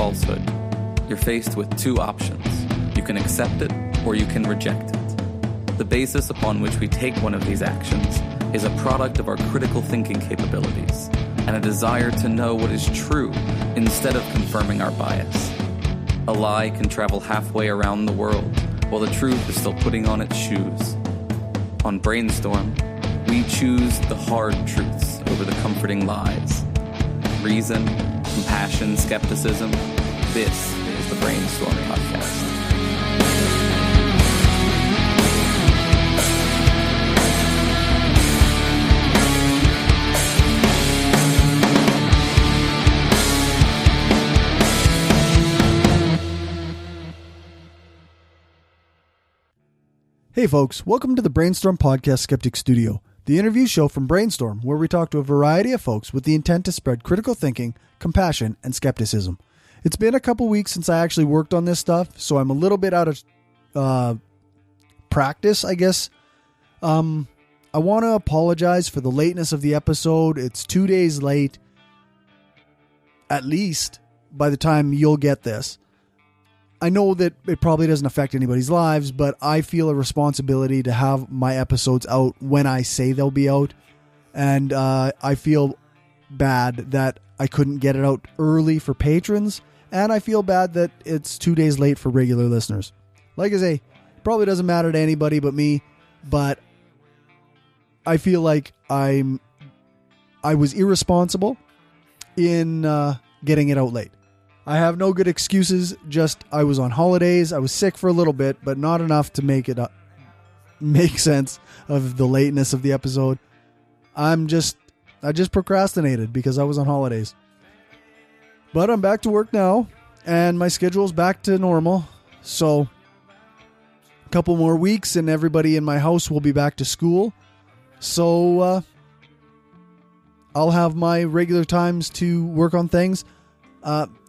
falsehood, you're faced with two options. You can accept it or you can reject it. The basis upon which we take one of these actions is a product of our critical thinking capabilities and a desire to know what is true instead of confirming our bias. A lie can travel halfway around the world while the truth is still putting on its shoes. On Brainstorm, we choose the hard truths over the comforting lies. Reason, compassion, skepticism. This is the Brainstorm Podcast. Hey folks, welcome to the Brainstorm Podcast Skeptic Studio, the interview show from Brainstorm, where we talk to a variety of folks with the intent to spread critical thinking, compassion, and skepticism. It's been a couple weeks since I actually worked on this stuff, so I'm a little bit out of practice, I guess. I want to apologize for the lateness of the episode. It's 2 days late, at least, by the time you'll get this. I know that it probably doesn't affect anybody's lives, but I feel a responsibility to have my episodes out when I say they'll be out. And I feel bad that I couldn't get it out early for patrons. And I feel bad that it's 2 days late for regular listeners. Like I say, probably doesn't matter to anybody but me. But I feel like I was irresponsible in getting it out late. I have no good excuses, just I was on holidays, I was sick for a little bit, but not enough to make it make sense of the lateness of the episode. I just procrastinated because I was on holidays. But I'm back to work now, and my schedule's back to normal, so a couple more weeks and everybody in my house will be back to school. So I'll have my regular times to work on things.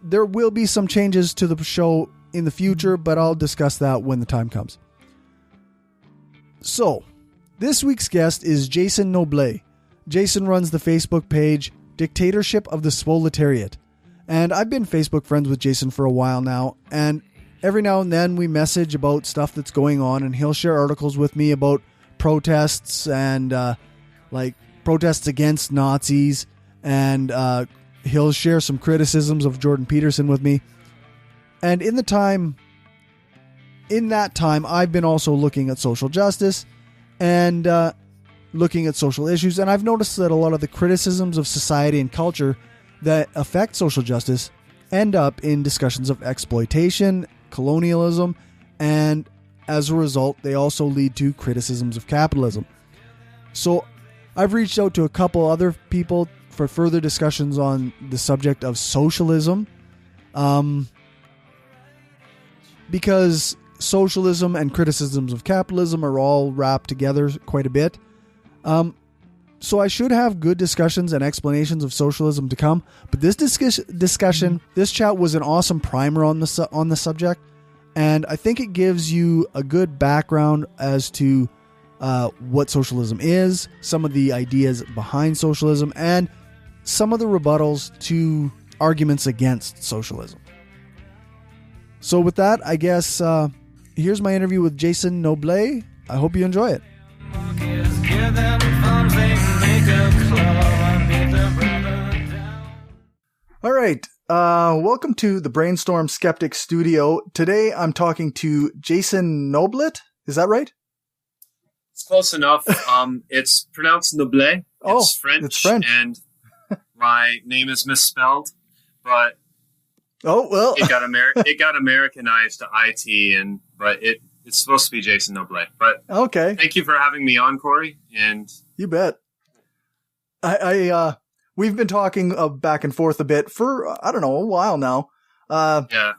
There will be some changes to the show in the future, but I'll discuss that when the time comes. So, this week's guest is Jason Noblit. Jason runs the Facebook page Dictatorship of the Swoletariat. And I've been Facebook friends with Jason for a while now, and every now and then we message about stuff that's going on, and he'll share articles with me about protests and protests against Nazis, and he'll share some criticisms of Jordan Peterson with me. And in that time, I've been also looking at social justice and looking at social issues. And I've noticed that a lot of the criticisms of society and culture that affect social justice end up in discussions of exploitation, colonialism, and as a result, they also lead to criticisms of capitalism. So I've reached out to a couple other people for further discussions on the subject of socialism, because socialism and criticisms of capitalism are all wrapped together quite a bit. So I should have good discussions and explanations of socialism to come, but this this chat was an awesome primer on the subject, and I think it gives you a good background as to what socialism is, some of the ideas behind socialism, and some of the rebuttals to arguments against socialism. So with that, I guess here's my interview with Jason Noblit. I hope you enjoy it. All right. Welcome to the Brainstorm Skeptic Studio. Today I'm talking to Jason Noblit. Is that right? It's close enough. It's pronounced Noblit. It's French. It's French. And my name is misspelled, but it got Americanized to IT, but it's supposed to be Jason Noblit. But okay, thank you for having me on, Cory. And you bet. We've been talking back and forth a bit for I don't know a while now. Yeah,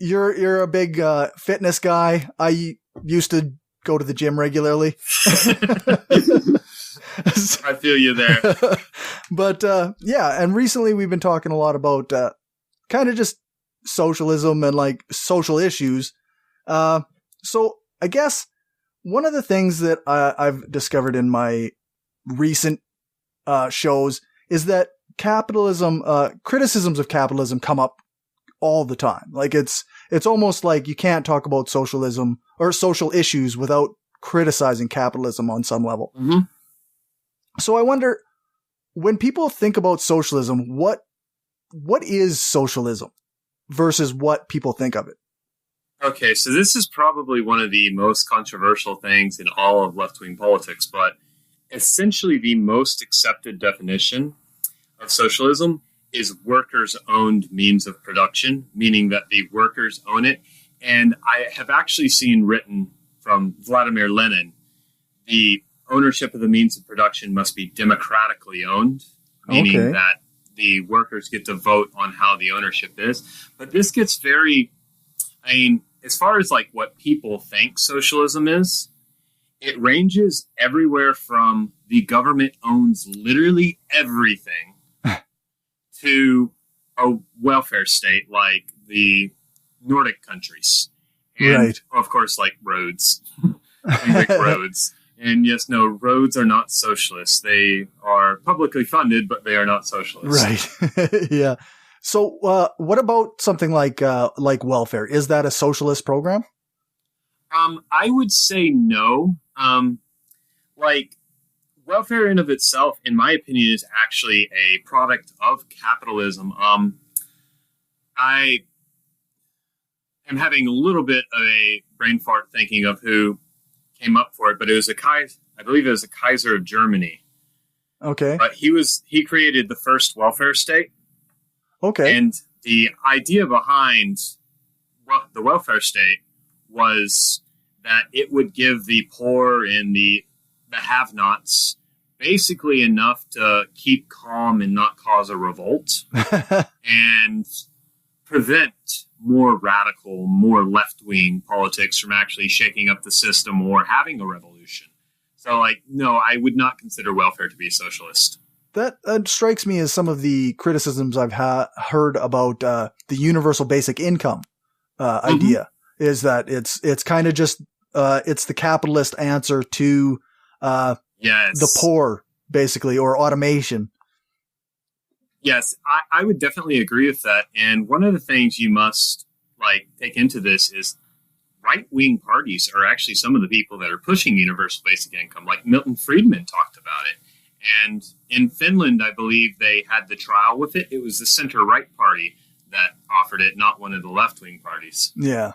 you're a big fitness guy. I used to go to the gym regularly. I feel you there. But yeah, and recently we've been talking a lot about kind of just socialism and like social issues. So I guess one of the things that I've discovered in my recent shows is that capitalism, criticisms of capitalism come up all the time. Like it's almost like you can't talk about socialism or social issues without criticizing capitalism on some level. Mm-hmm. So I wonder, when people think about socialism, what is socialism versus what people think of it? Okay, so this is probably one of the most controversial things in all of left-wing politics, but essentially the most accepted definition of socialism is workers-owned means of production, meaning that the workers own it. And I have actually seen written from Vladimir Lenin, the ownership of the means of production must be democratically owned, meaning that the workers get to vote on how the ownership is. But this gets very, as far as like what people think socialism is, it ranges everywhere from the government owns literally everything to a welfare state like the Nordic countries. And of course, like roads, like roads. And yes, no, roads are not socialist. They are publicly funded, but they are not socialist. Right. Yeah. So, what about something like welfare? Is that a socialist program? I would say no. Like welfare in of itself, in my opinion, is actually a product of capitalism. I am having a little bit of a brain fart thinking of who came up for it, but it was I believe it was a Kaiser of Germany. Okay. But he created the first welfare state. Okay. And the idea behind the welfare state was that it would give the poor and the have-nots basically enough to keep calm and not cause a revolt and prevent more radical, more left-wing politics from actually shaking up the system or having a revolution. So, like, no, I would not consider welfare to be socialist. That strikes me as some of the criticisms I've heard about the universal basic income idea, is that it's kind of just it's the capitalist answer to the poor, basically, or automation. Yes, I would definitely agree with that. And one of the things you must take into this is right-wing parties are actually some of the people that are pushing universal basic income. Like Milton Friedman talked about it. And in Finland, I believe they had the trial with it. It was the center-right party that offered it, not one of the left-wing parties. Yeah.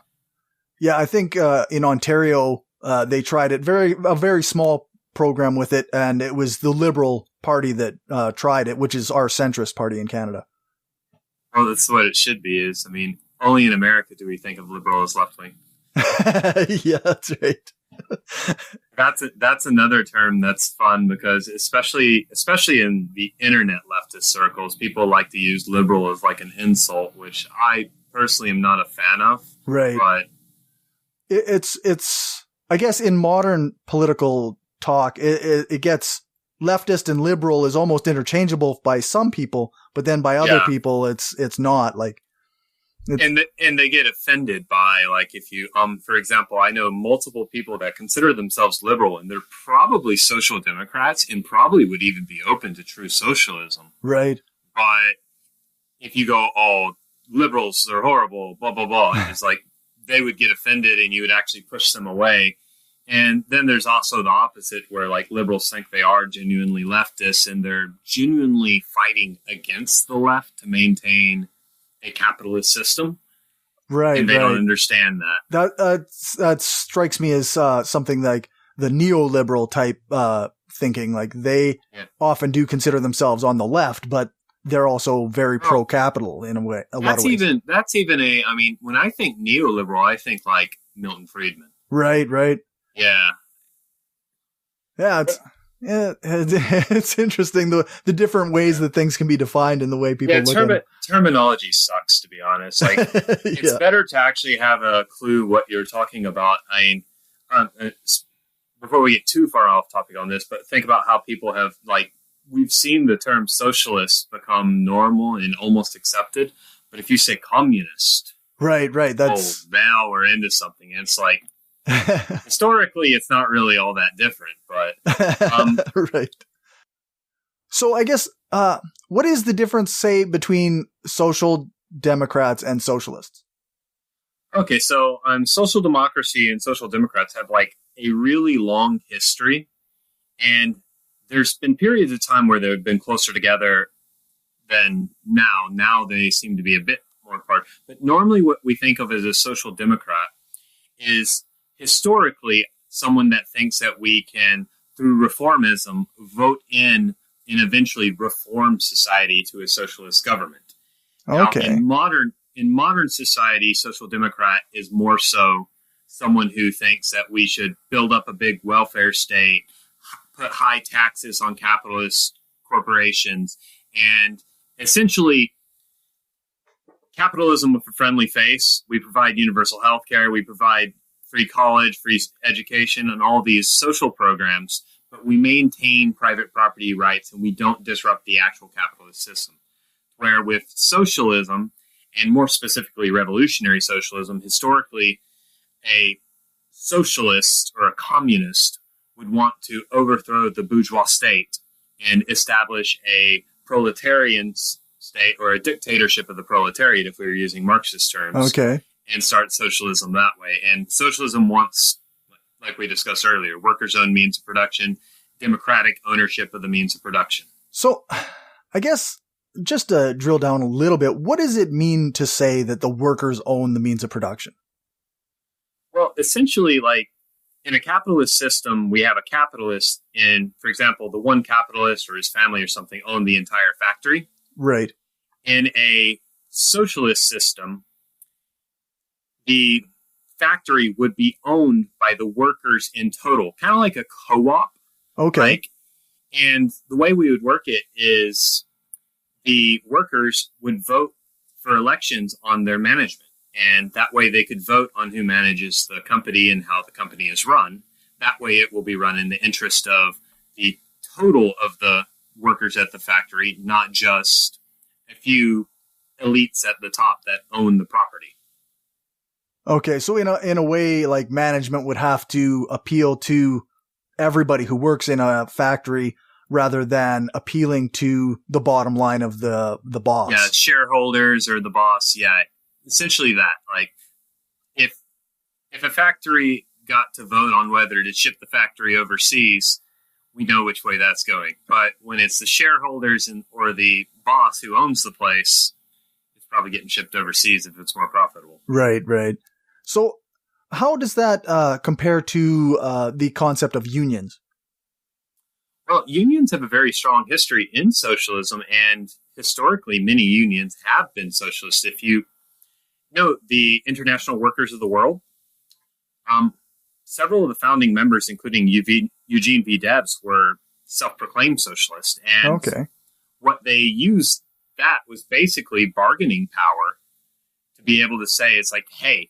Yeah, I think in Ontario, they tried it, a very small program with it, and it was the Liberal Party that tried it, which is our centrist party in Canada. Well, that's what it should be. Only in America do we think of liberal as left-wing. Yeah, that's right. That's another term that's fun because especially in the internet leftist circles, people like to use liberal as like an insult, which I personally am not a fan of. Right. But it's I guess in modern political talk, it gets leftist and liberal is almost interchangeable by some people, but then by other people, it's not like. And they get offended by, if you, for example, I know multiple people that consider themselves liberal and they're probably social democrats and probably would even be open to true socialism. Right. But if you go, oh, liberals are horrible, blah, blah, blah, it's like they would get offended and you would actually push them away. And then there's also the opposite where liberals think they are genuinely leftists and they're genuinely fighting against the left to maintain a capitalist system, right? And they don't understand that. That strikes me as something like the neoliberal type thinking. Like they often do consider themselves on the left, but they're also very pro-capital in a way. That's even when I think neoliberal, I think like Milton Friedman. Right. Yeah. It's interesting the different ways that things can be defined and the way people look at it. Terminology sucks, to be honest. It's better to actually have a clue what you're talking about. Before we get too far off topic on this, but think about how people have we've seen the term socialist become normal and almost accepted. But if you say communist, right, that's now we're into something. And it's historically, it's not really all that different, but right. So I guess what is the difference, say, between social Democrats and socialists? Okay, so social democracy and social democrats have like a really long history, and there's been periods of time where they've been closer together than now. Now they seem to be a bit more apart. But normally what we think of as a social democrat is historically someone that thinks that we can, through reformism, vote in and eventually reform society to a socialist government. Okay. Now, in modern society, social democrat is more so someone who thinks that we should build up a big welfare state, put high taxes on capitalist corporations, and essentially capitalism with a friendly face. We provide universal health care, we provide free college, free education, and all these social programs, but we maintain private property rights and we don't disrupt the actual capitalist system. Where with socialism, and more specifically revolutionary socialism, historically a socialist or a communist would want to overthrow the bourgeois state and establish a proletarian state or a dictatorship of the proletariat, if we were using Marxist terms. Okay. And start socialism that way. And socialism wants, like we discussed earlier, workers' own means of production, democratic ownership of the means of production. So I guess just to drill down a little bit, what does it mean to say that the workers own the means of production? Well, essentially, like in a capitalist system, we have a capitalist in, for example, the one capitalist or his family or something own the entire factory. Right. In a socialist system, the factory would be owned by the workers in total, kind of like a co-op. Okay. And the way we would work it is the workers would vote for elections on their management. And that way they could vote on who manages the company and how the company is run. That way it will be run in the interest of the total of the workers at the factory, not just a few elites at the top that own the property. Okay, so in a way, like management would have to appeal to everybody who works in a factory rather than appealing to the bottom line of the boss. Yeah, shareholders or the boss. Yeah, essentially that. Like, if a factory got to vote on whether to ship the factory overseas, we know which way that's going. But when it's the shareholders or the boss who owns the place, it's probably getting shipped overseas if it's more profitable. Right. So how does that compare to the concept of unions? Well, unions have a very strong history in socialism, and historically many unions have been socialist. If you know the International Workers of the World, several of the founding members, including Eugene V. Debs, were self-proclaimed socialist. And what they used that was basically bargaining power to be able to say, it's like, hey,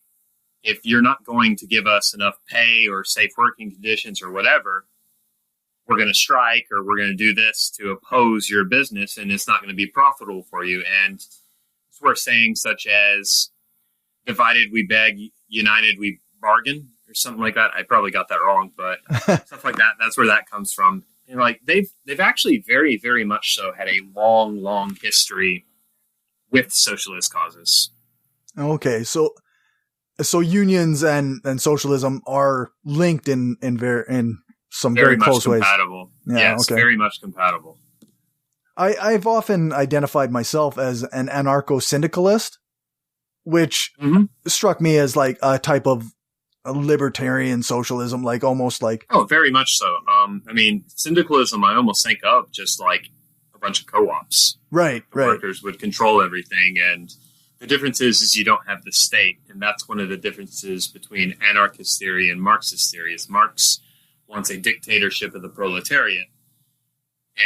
if you're not going to give us enough pay or safe working conditions or whatever, we're going to strike or we're going to do this to oppose your business, and it's not going to be profitable for you. And it's where sayings such as divided we beg, united we bargain, or something like that. I probably got that wrong, but stuff like that. That's where that comes from. And like they've actually very, very much so had a long, long history with socialist causes. Okay, so unions and socialism are linked in some very close ways. Compatible. Yeah, yes, very much compatible. I've often identified myself as an anarcho-syndicalist, which struck me as like a type of a libertarian socialism, like almost like... Oh, very much so. I mean, syndicalism, I almost think of just like a bunch of co-ops. Right. Workers would control everything, and the difference is you don't have the state, and that's one of the differences between anarchist theory and Marxist theory. Is Marx wants a dictatorship of the proletariat,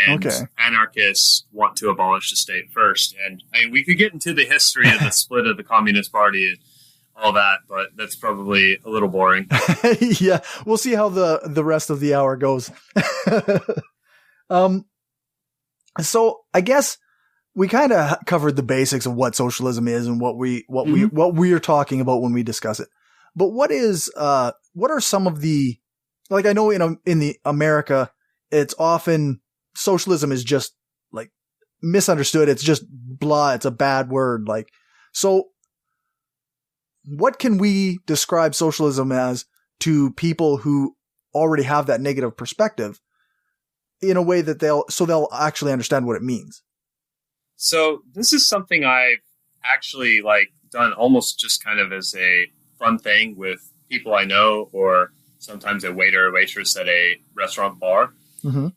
and anarchists want to abolish the state first. And I mean, we could get into the history of the split of the Communist Party and all that, but that's probably a little boring. Yeah, we'll see how the rest of the hour goes. So I guess we kind of covered the basics of what socialism is and what we are talking about when we discuss it. But what are some of the, like, I know in the America, it's often socialism is just like misunderstood. It's just blah. It's a bad word. Like, So what can we describe socialism as to people who already have that negative perspective in a way that they'll actually understand what it means? So this is something I've actually done almost just kind of as a fun thing with people I know, or sometimes a waiter or waitress at a restaurant bar,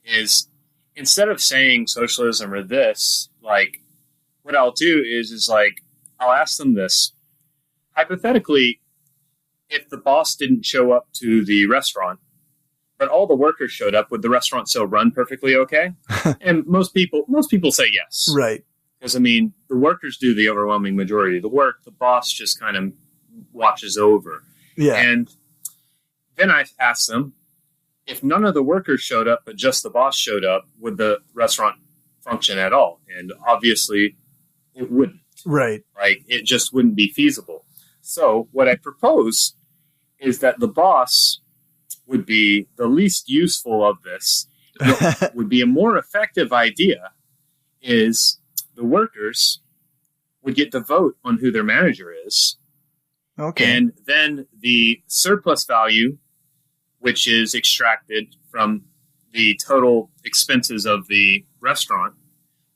is instead of saying socialism or this, what I'll do is I'll ask them this. Hypothetically, if the boss didn't show up to the restaurant, but all the workers showed up, would the restaurant still run perfectly okay? And most people say yes. Right. Because, the workers do the overwhelming majority of the work. The boss just kind of watches over. Yeah. And then I ask them, if none of the workers showed up, but just the boss showed up, would the restaurant function at all? And obviously, it wouldn't. Right. It just wouldn't be feasible. So what I propose is that the boss would be the least useful of this. What would be a more effective idea is the workers would get to vote on who their manager is. Okay. And then the surplus value, which is extracted from the total expenses of the restaurant,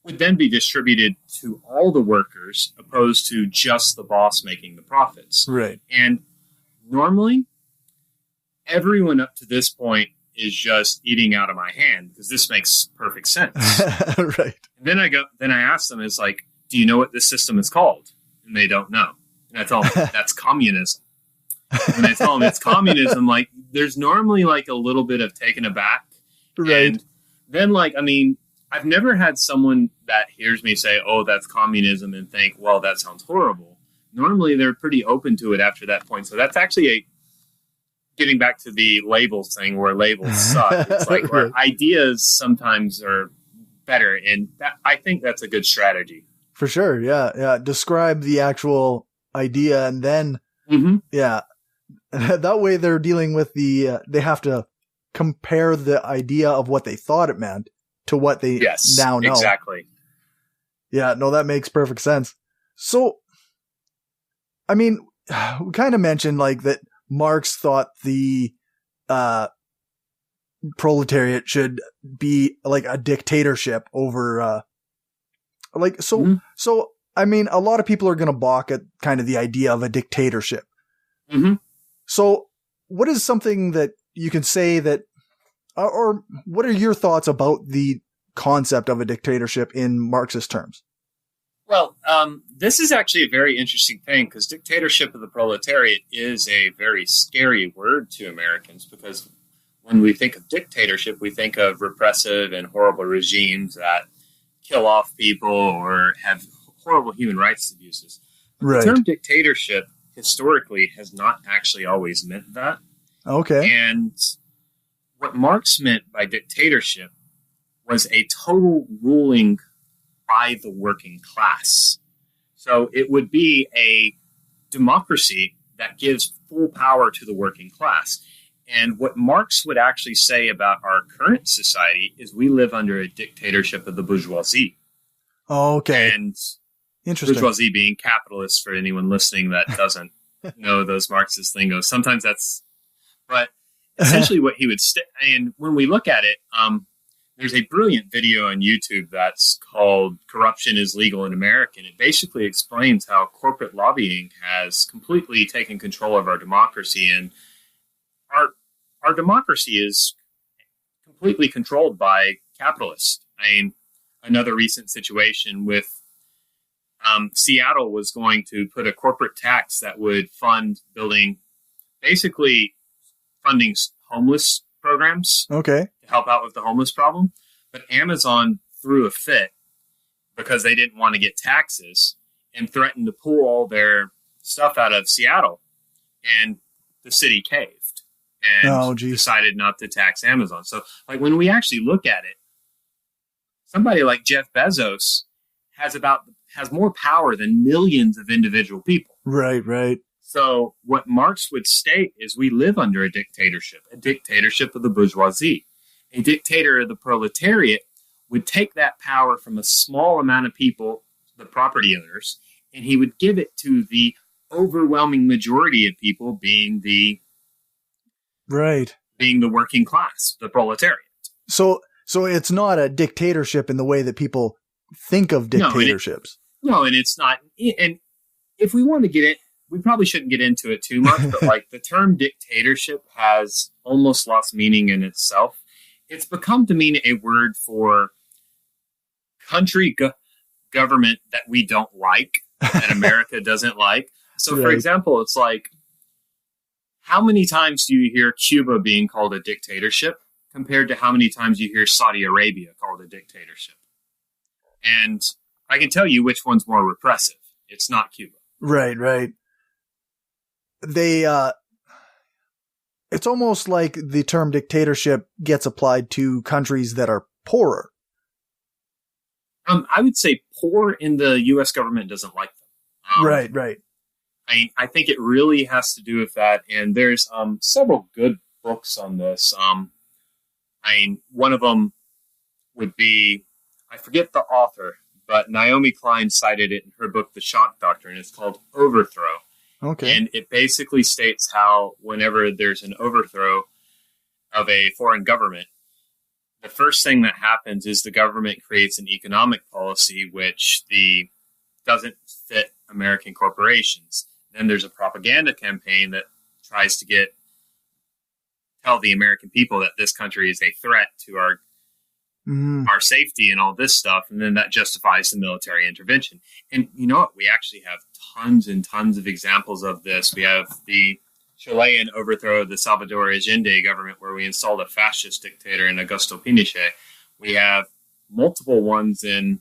would then be distributed to all the workers, opposed to just the boss making the profits. Right. And normally, everyone up to this point is just eating out of my hand, because this makes perfect sense. Right. And then I ask them, do you know what this system is called? And they don't know. And I tell them, that's communism. When I tell them it's communism, there's normally a little bit of taken aback. Right. And then I've never had someone that hears me say, oh, that's communism, and think, well, that sounds horrible. Normally, they're pretty open to it after that point. So that's actually getting back to the labels thing, where labels suck. It's where ideas sometimes are better. And I think that's a good strategy. For sure. Yeah. Yeah. Describe the actual idea, and then, yeah. That way they're dealing with they have to compare the idea of what they thought it meant to what they now know. Exactly. Yeah, no, that makes perfect sense. So, we kind of mentioned that Marx thought the proletariat should be a dictatorship over, so, a lot of people are going to balk at kind of the idea of a dictatorship. Mm-hmm. So what is something that you can say that, or what are your thoughts about the concept of a dictatorship in Marxist terms? Well, this is actually a very interesting thing, because dictatorship of the proletariat is a very scary word to Americans, because when we think of dictatorship, we think of repressive and horrible regimes that kill off people or have horrible human rights abuses. Right. The term dictatorship historically has not actually always meant that. Okay. And what Marx meant by dictatorship was a total ruling by the working class. So it would be a democracy that gives full power to the working class. And what Marx would actually say about our current society is we live under a dictatorship of the bourgeoisie. Okay. And interesting. Bourgeoisie being capitalist, for anyone listening that doesn't know those Marxist lingos. Sometimes but essentially what he would and when we look at it, there's a brilliant video on YouTube that's called Corruption is Legal in America. And it basically explains how corporate lobbying has completely taken control of our democracy. And our democracy is completely controlled by capitalists. Another recent situation with Seattle was going to put a corporate tax that would fund basically funding homeless programs. Okay. To help out with the homeless problem. But Amazon threw a fit because they didn't want to get taxes and threatened to pull all their stuff out of Seattle. And the city caved and decided not to tax Amazon. So when we actually look at it, somebody like Jeff Bezos has more power than millions of individual people. Right, right. So what Marx would state is we live under a dictatorship of the bourgeoisie. A dictator of the proletariat would take that power from a small amount of people, the property owners, and he would give it to the overwhelming majority of people, being the working class, the proletariat. So it's not a dictatorship in the way that people think of dictatorships. No, and it's not. And if we want to get it, we probably shouldn't get into it too much, but like the term dictatorship has almost lost meaning in itself. It's become to mean a word for country government that we don't like, that America doesn't like. So, for example, it's like, how many times do you hear Cuba being called a dictatorship compared to how many times you hear Saudi Arabia called a dictatorship? And I can tell you which one's more repressive. It's not Cuba. Right. It's almost like the term dictatorship gets applied to countries that are poorer. I would say poor in the U.S. government doesn't like them. Right. I think it really has to do with that. And there's several good books on this. One of them would be, I forget the author, but Naomi Klein cited it in her book, The Shock Doctrine. It's called Overthrow. Okay. And it basically states how whenever there's an overthrow of a foreign government, the first thing that happens is the government creates an economic policy which doesn't fit American corporations. Then there's a propaganda campaign that tries to tell the American people that this country is a threat to our safety and all this stuff. And then that justifies the military intervention. And you know what? We actually have tons and tons of examples of this. We have the Chilean overthrow of the Salvador Allende government, where we installed a fascist dictator in Augusto Pinochet. We have multiple ones in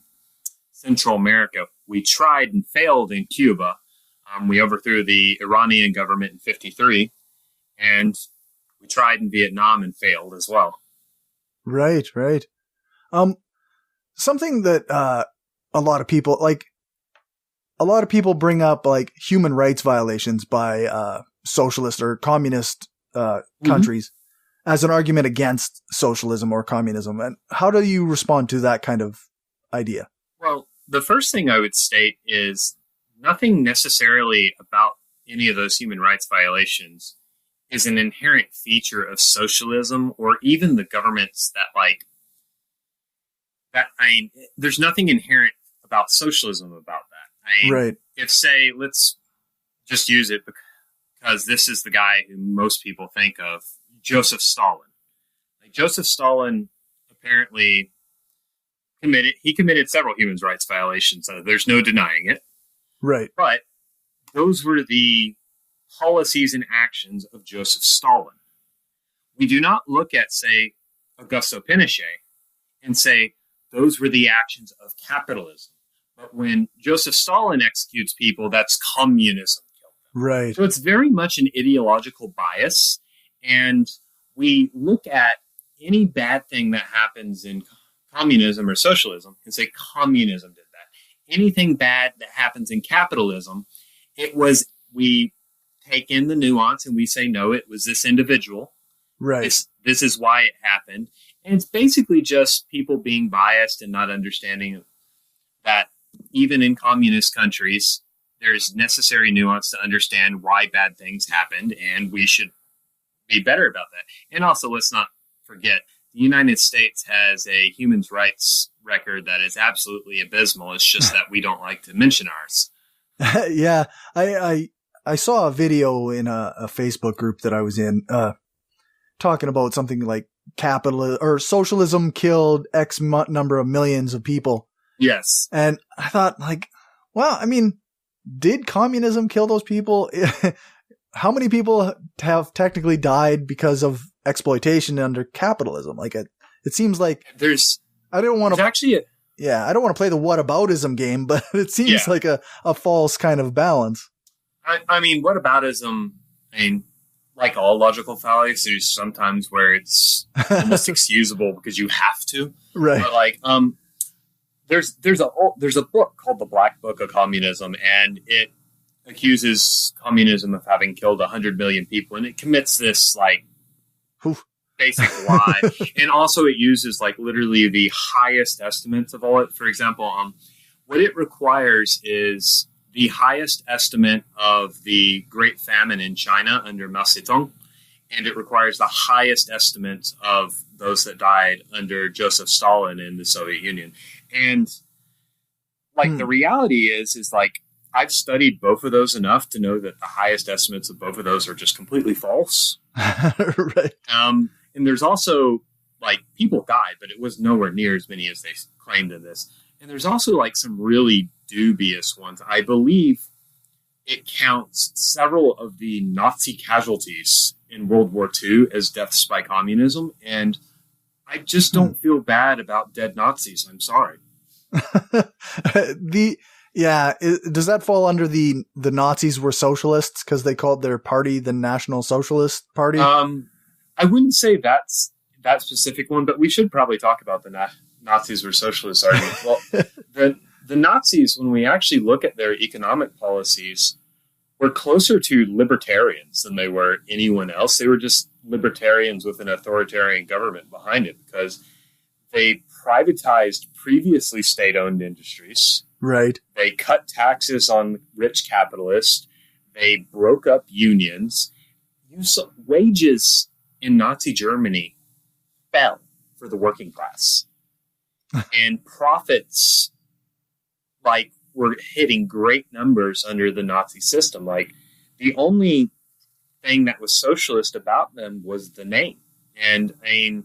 Central America. We tried and failed in Cuba. We overthrew the Iranian government in 1953, and we tried in Vietnam and failed as well. Right. Something that a lot of people bring up, like human rights violations by socialist or communist countries as an argument against socialism or communism. And how do you respond to that kind of idea? Well, the first thing I would state is nothing necessarily about any of those human rights violations is an inherent feature of socialism or even the governments there's nothing inherent about socialism about that. Right. If, say, let's just use it because this is the guy who most people think of, Joseph Stalin. Joseph Stalin apparently committed several human rights violations. There's no denying it. Right. But those were the policies and actions of Joseph Stalin. We do not look at, say, Augusto Pinochet and say those were the actions of capitalism. But when Joseph Stalin executes people, that's communism. Right. So it's very much an ideological bias. And we look at any bad thing that happens in communism or socialism and say communism did that. Anything bad that happens in capitalism, we take in the nuance and we say, no, it was this individual. Right. This is why it happened. And it's basically just people being biased and not understanding that even in communist countries, there's necessary nuance to understand why bad things happened, and we should be better about that. And also, let's not forget, the United States has a human rights record that is absolutely abysmal. It's just that we don't like to mention ours. Yeah, I saw a video in a Facebook group that I was in talking about something like capitalism or socialism killed X number of millions of people. Yes. And I thought, well, I mean, did communism kill those people? How many people have technically died because of exploitation under capitalism? It seems like I don't want to play the whataboutism game, but it seems like a false kind of balance. I mean, whataboutism, like all logical fallacies, there's sometimes where it's almost excusable because you have to. Right. But there's a book called The Black Book of Communism, and it accuses communism of having killed 100 million people, and it commits this basic lie. And also it uses literally the highest estimates of all it. For example, what it requires is the highest estimate of the Great Famine in China under Mao Zedong, and it requires the highest estimates of those that died under Joseph Stalin in the Soviet Union. And like the reality is like I've studied both of those enough to know that the highest estimates of both of those are just completely false. Right. And there's also like people died, but it was nowhere near as many as they claimed in this. And there's also like some really dubious ones. I believe it counts several of the Nazi casualties in World War II as deaths by communism. And I just don't feel bad about dead Nazis. I'm sorry. Does that fall under the Nazis were socialists because they called their party the National Socialist Party? I wouldn't say that's that specific one, but we should probably talk about the Nazis were socialist argument. Well, the Nazis, when we actually look at their economic policies, were closer to libertarians than they were anyone else. They were just libertarians with an authoritarian government behind it because they privatized previously state-owned industries. Right. They cut taxes on rich capitalists. They broke up unions. Wages in Nazi Germany fell for the working class. And profits, like, were hitting great numbers under the Nazi system. Like, the only thing that was socialist about them was the name. And, I mean...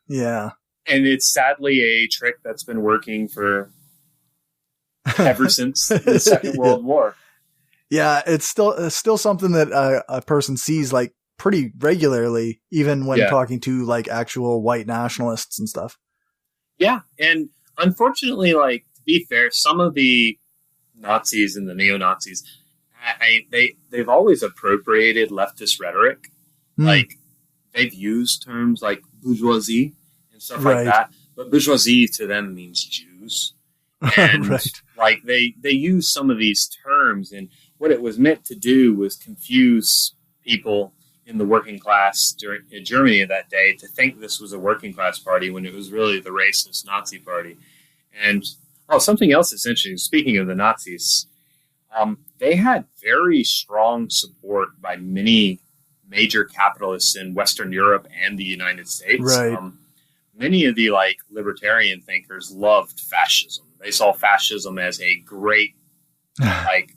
Yeah. And it's sadly a trick that's been working for ever since the Second World War. Yeah, it's still something that a person sees like pretty regularly, even when talking to like actual white nationalists and stuff. Yeah, and unfortunately, like to be fair, some of the Nazis and the neo-Nazis, they've always appropriated leftist rhetoric. Like they've used terms like bourgeoisie and stuff like that, but bourgeoisie to them means Jews. And like they use some of these terms, and what it was meant to do was confuse people in the working class in Germany of that day to think this was a working class party when it was really the racist Nazi party. And something else that's interesting, speaking of the Nazis, they had very strong support by many major capitalists in Western Europe and the United States. Right. Many of the like libertarian thinkers loved fascism. They saw fascism as a great like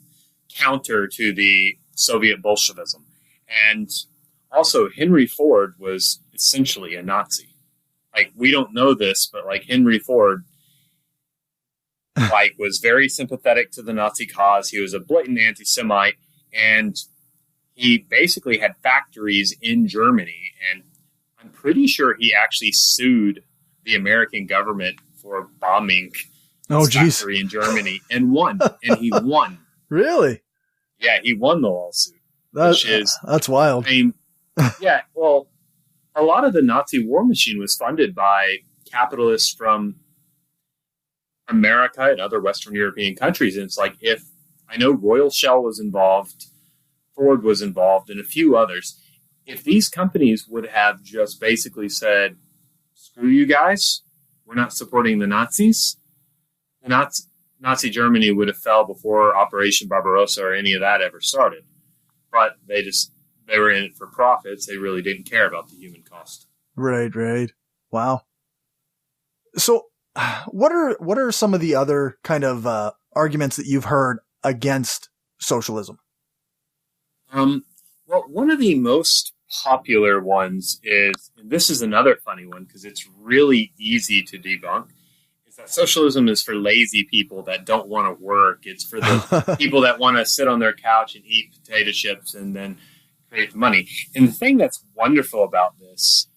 counter to the Soviet Bolshevism. And also Henry Ford was essentially a Nazi. Like we don't know this, but like Henry Ford like was very sympathetic to the Nazi cause. He was a blatant anti-Semite, and he basically had factories in Germany, and I'm pretty sure he actually sued the American government for bombing his factory in Germany and won. And he won. Really? Yeah, he won the lawsuit. That's wild. I mean, yeah, well, a lot of the Nazi war machine was funded by capitalists from America and other Western European countries. And it's like, if I know Royal Shell was involved, Ford was involved, and a few others. If these companies would have just basically said, screw you guys, we're not supporting the Nazis, Nazi Germany would have fell before Operation Barbarossa or any of that ever started. But they were in it for profits. They really didn't care about the human cost. Right. Wow. So what are some of the other kind of arguments that you've heard against socialism? Well, one of the most popular ones is, and this is another funny one because it's really easy to debunk, is that socialism is for lazy people that don't want to work. It's for the people that want to sit on their couch and eat potato chips and then create the money. And the thing that's wonderful about this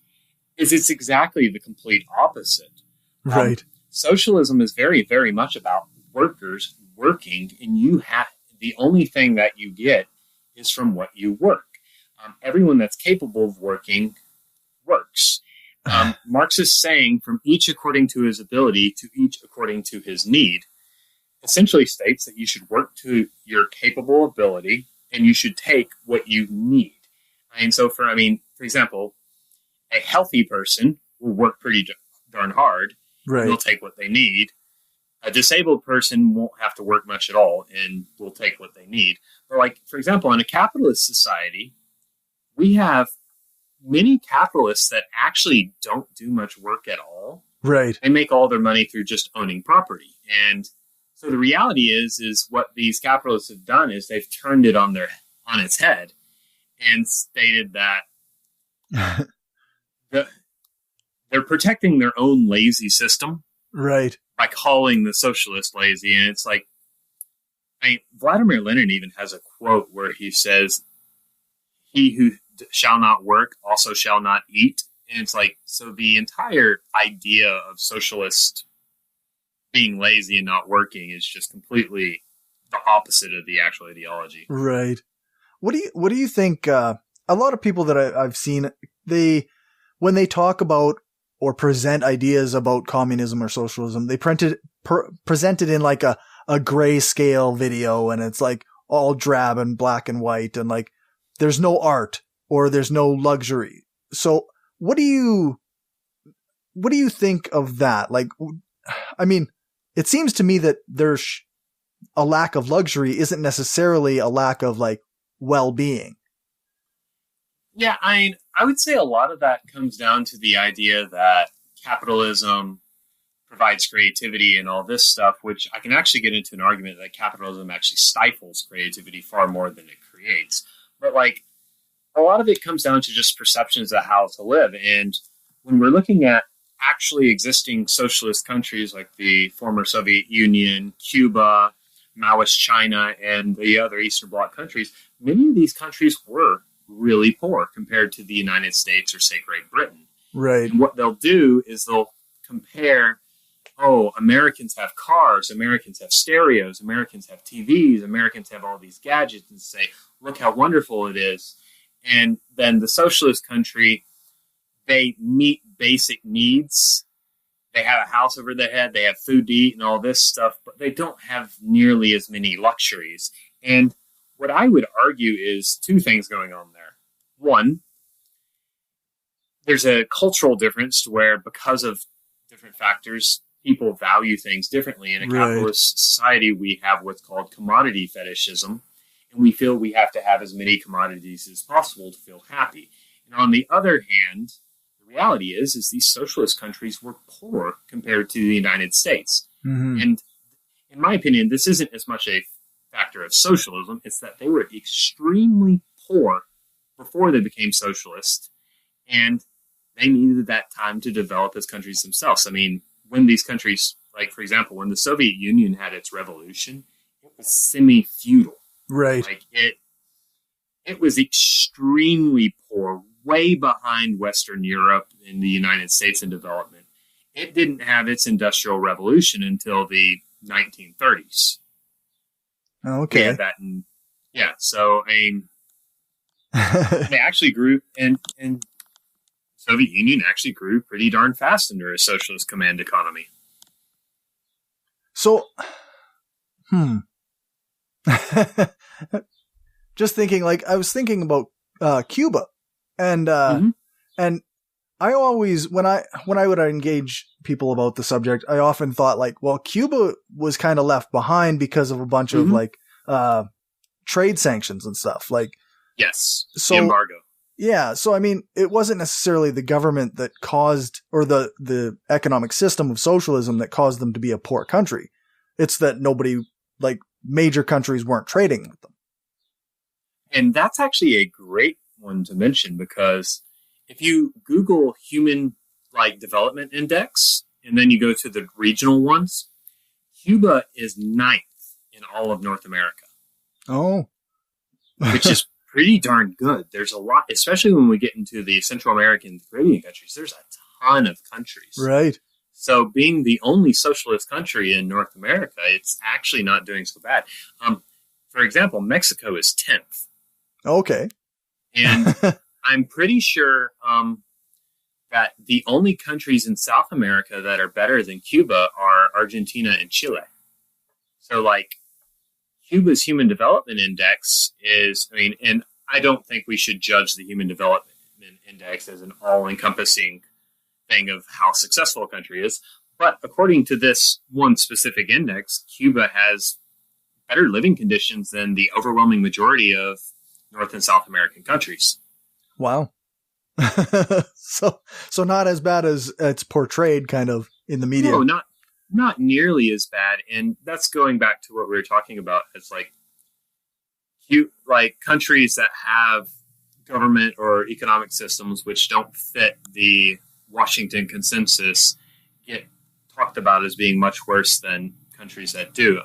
is it's exactly the complete opposite. Right. Socialism is very, very much about workers working, and the only thing that you get is from what you work. Everyone that's capable of working works. Marx's saying, from each according to his ability to each according to his need, essentially states that you should work to your capable ability and you should take what you need. And so for example, a healthy person will work pretty darn hard. Right. They'll take what they need. a disabled person won't have to work much at all and will take what they need. But like, for example, in a capitalist society, we have many capitalists that actually don't do much work at all. Right. They make all their money through just owning property. And so the reality is what these capitalists have done is they've turned it on its head and stated that they're protecting their own lazy system. Right. By calling the socialist lazy. And it's like, Vladimir Lenin even has a quote where he says, "He who shall not work also shall not eat." And it's like, so the entire idea of socialist being lazy and not working is just completely the opposite of the actual ideology. Right. What do you think? A lot of people that I've seen, when they talk about or present ideas about communism or socialism, they present it in like a grayscale video, and it's like all drab and black and white, and like there's no art or there's no luxury. So what do you think of that? Like, I mean, it seems to me that there's a lack of luxury isn't necessarily a lack of like well-being. Yeah, I would say a lot of that comes down to the idea that capitalism provides creativity and all this stuff, which I can actually get into an argument that capitalism actually stifles creativity far more than it creates. But like, a lot of it comes down to just perceptions of how to live. And when we're looking at actually existing socialist countries like the former Soviet Union, Cuba, Maoist China, and the other Eastern Bloc countries, many of these countries were really poor compared to the United States or, say, Great Britain. Right. And what they'll do is they'll compare, Americans have cars, Americans have stereos, Americans have TVs, Americans have all these gadgets, and say, look how wonderful it is. And then the socialist country, they meet basic needs. They have a house over their head, they have food to eat and all this stuff, but they don't have nearly as many luxuries. And what I would argue is two things going on there. One, there's a cultural difference to where, because of different factors, people value things differently. In a capitalist society, we have what's called commodity fetishism, and we feel we have to have as many commodities as possible to feel happy. And on the other hand, the reality is these socialist countries were poor compared to the United States. Mm-hmm. And in my opinion, this isn't as much a factor of socialism, it's that they were extremely poor before they became socialist, and they needed that time to develop as countries themselves. I mean, when these countries, like, for example, when the Soviet Union had its revolution, it was semi-feudal. Right. Like, it was extremely poor, way behind Western Europe and the United States in development. It didn't have its industrial revolution until the 1930s. Okay. Yeah, so they actually grew, and Soviet Union actually grew pretty darn fast under a socialist command economy. So, just thinking, like, I was thinking about Cuba, and and I always, when I would engage people about the subject, I often thought, like, well, Cuba was kind of left behind because of a bunch of like trade sanctions and stuff. Like, yes, so, the embargo. Yeah, so I mean, it wasn't necessarily the government that caused, or the economic system of socialism that caused them to be a poor country. It's that nobody, like, major countries weren't trading with them. And that's actually a great one to mention, because if you Google human development index and then you go to the regional ones, Cuba is 9th in all of North America. Oh. Which is pretty darn good. There's a lot, especially when we get into the Central American, Caribbean countries, there's a ton of countries. Right. So being the only socialist country in North America, it's actually not doing so bad. For example, Mexico is 10th. Okay. And I'm pretty sure that the only countries in South America that are better than Cuba are Argentina and Chile. So, like, Cuba's Human Development Index is, and I don't think we should judge the Human Development Index as an all-encompassing thing of how successful a country is, But according to this one specific index, Cuba has better living conditions than the overwhelming majority of North and South American countries. Wow. So not as bad as it's portrayed kind of in the media. No, not nearly as bad. And that's going back to what we were talking about. It's like countries that have government or economic systems which don't fit the Washington consensus get talked about as being much worse than countries that do.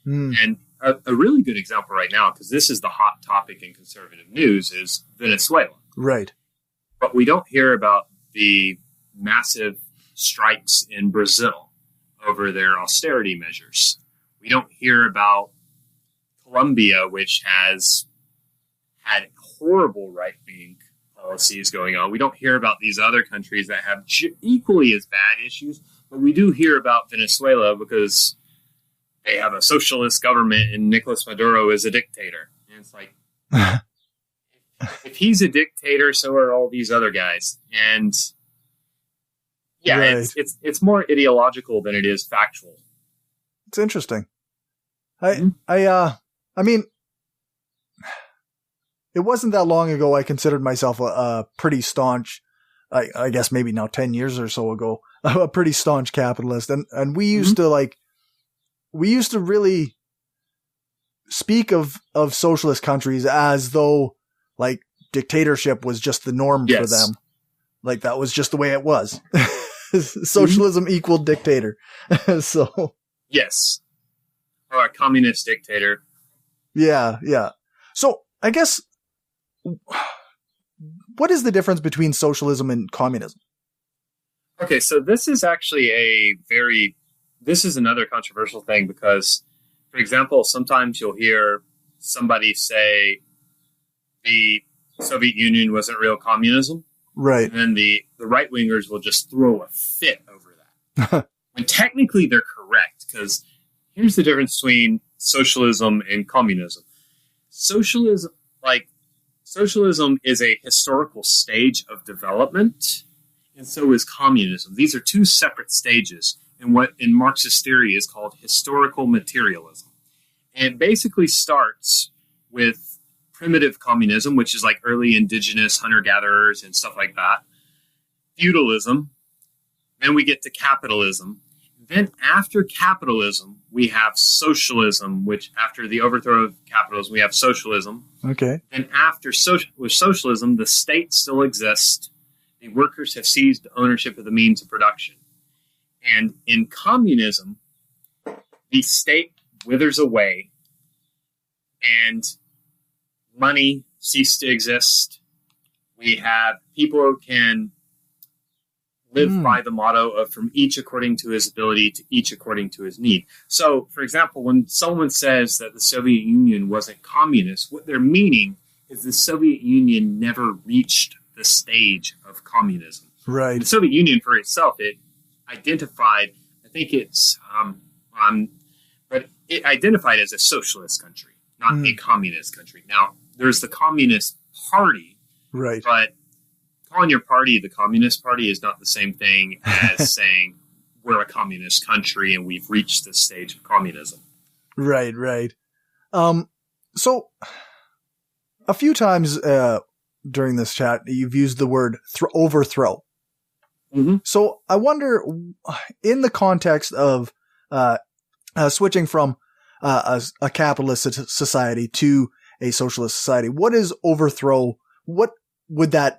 And a really good example right now, because this is the hot topic in conservative news, is Venezuela. Right. But we don't hear about the massive strikes in Brazil over their austerity measures. We don't hear about Colombia, which has had horrible right-wing policies going on. We don't hear about these other countries that have equally as bad issues, but we do hear about Venezuela because they have a socialist government and Nicolas Maduro is a dictator. And it's like, if he's a dictator, so are all these other guys. And yeah, right. it's more ideological than it is factual. It's interesting. I mean, it wasn't that long ago I considered myself a pretty staunch, I guess maybe now 10 years or so ago, a pretty staunch capitalist. And we used to really speak of socialist countries as though like dictatorship was just the norm for them. Like that was just the way it was. Socialism equaled dictator. So yes. Or a communist dictator. Yeah. So I guess, what is the difference between socialism and communism? Okay, so this is actually this is another controversial thing because, for example, sometimes you'll hear somebody say the Soviet Union wasn't real communism. Right. And then the right-wingers will just throw a fit over that. When technically they're correct, because here's the difference between socialism and communism. Socialism is a historical stage of development, and so is communism. These are two separate stages in what in Marxist theory is called historical materialism. And it basically starts with primitive communism, which is like early indigenous hunter-gatherers and stuff like that. Feudalism. Then we get to capitalism. Then after capitalism, we have socialism, which after the overthrow of capitalism, we have socialism. Okay. And after with socialism, the state still exists. The workers have seized ownership of the means of production. And in communism, the state withers away and money ceases to exist. We have people who can live by the motto of from each according to his ability to each according to his need. So, for example, when someone says that the Soviet Union wasn't communist, what they're meaning is the Soviet Union never reached the stage of communism. Right. The Soviet Union for itself, it identified, I think it's, but it identified as a socialist country, not a communist country. Now, there's the Communist Party, right? But calling your party the Communist Party is not the same thing as saying we're a communist country and we've reached this stage of communism. Right. So a few times during this chat, you've used the word overthrow. Mm-hmm. So I wonder, in the context of switching from a capitalist society to a socialist society, what is overthrow? What would that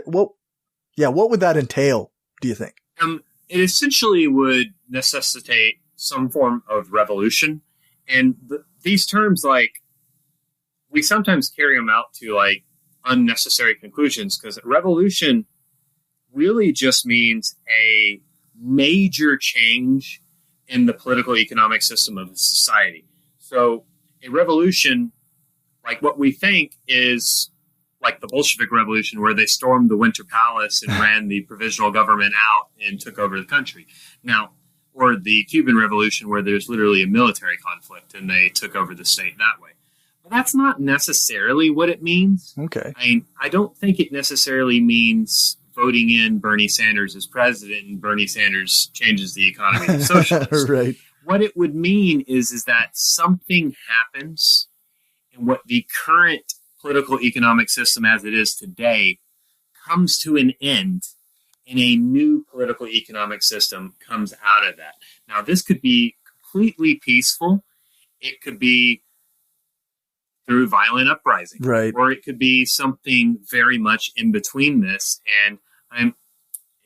what would that entail, do you think? It essentially would necessitate some form of revolution. And these terms, like, we sometimes carry them out to, like, unnecessary conclusions, because revolution really just means a major change in the political economic system of a society. So a revolution, like what we think is like the Bolshevik Revolution, where they stormed the Winter Palace and ran the provisional government out and took over the country. Now, or the Cuban Revolution, where there's literally a military conflict and they took over the state that way. But that's not necessarily what it means. Okay. I don't think it necessarily means voting in Bernie Sanders as president and Bernie Sanders changes the economy to socialist. Right. What it would mean is that something happens and what the current political economic system as it is today comes to an end and a new political economic system comes out of that. Now, this could be completely peaceful. It could be through violent uprising, right? Or it could be something very much in between this. And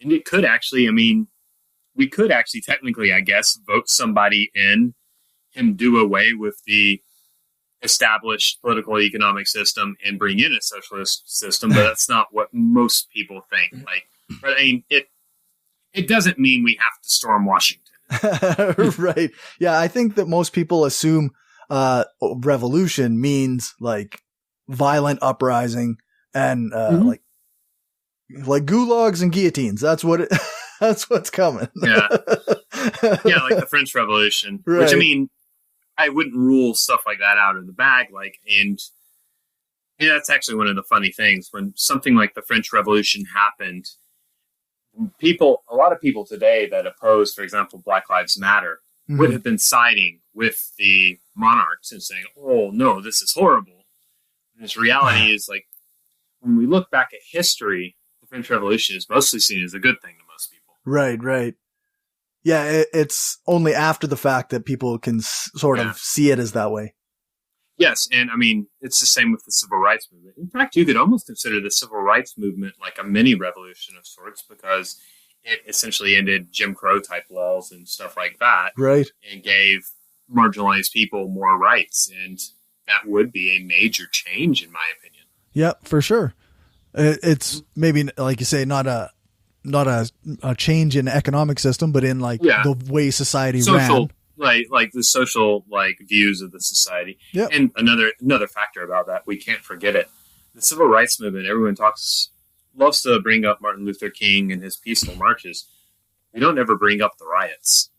it could actually, we could actually technically, I guess, vote somebody in and do away with the established political economic system and bring in a socialist system, but that's not what most people think. But it doesn't mean we have to storm Washington. Right. Yeah, I think that most people assume revolution means like violent uprising and like gulags and guillotines. That's what that's what's coming. Yeah. Yeah, like the French Revolution. Right. Which I wouldn't rule stuff like that out of the bag. And that's actually one of the funny things. When something like the French Revolution happened, a lot of people today that oppose, for example, Black Lives Matter, would have been siding with the monarchs and saying, oh, no, this is horrible. And this reality is like, when we look back at history, the French Revolution is mostly seen as a good thing to most people. Right, right. Yeah, it's only after the fact that people can sort of see it as that way. Yes, and it's the same with the civil rights movement. In fact, you could almost consider the civil rights movement like a mini revolution of sorts, because it essentially ended Jim Crow type laws and stuff like that. Right. And gave marginalized people more rights. And that would be a major change, in my opinion. Yeah, for sure. It's maybe, like you say, not a change in economic system, but in the way society ran. Like the social views of the society. Yep. And another factor about that, we can't forget it. The civil rights movement, everyone loves to bring up Martin Luther King and his peaceful marches. We don't ever bring up the riots.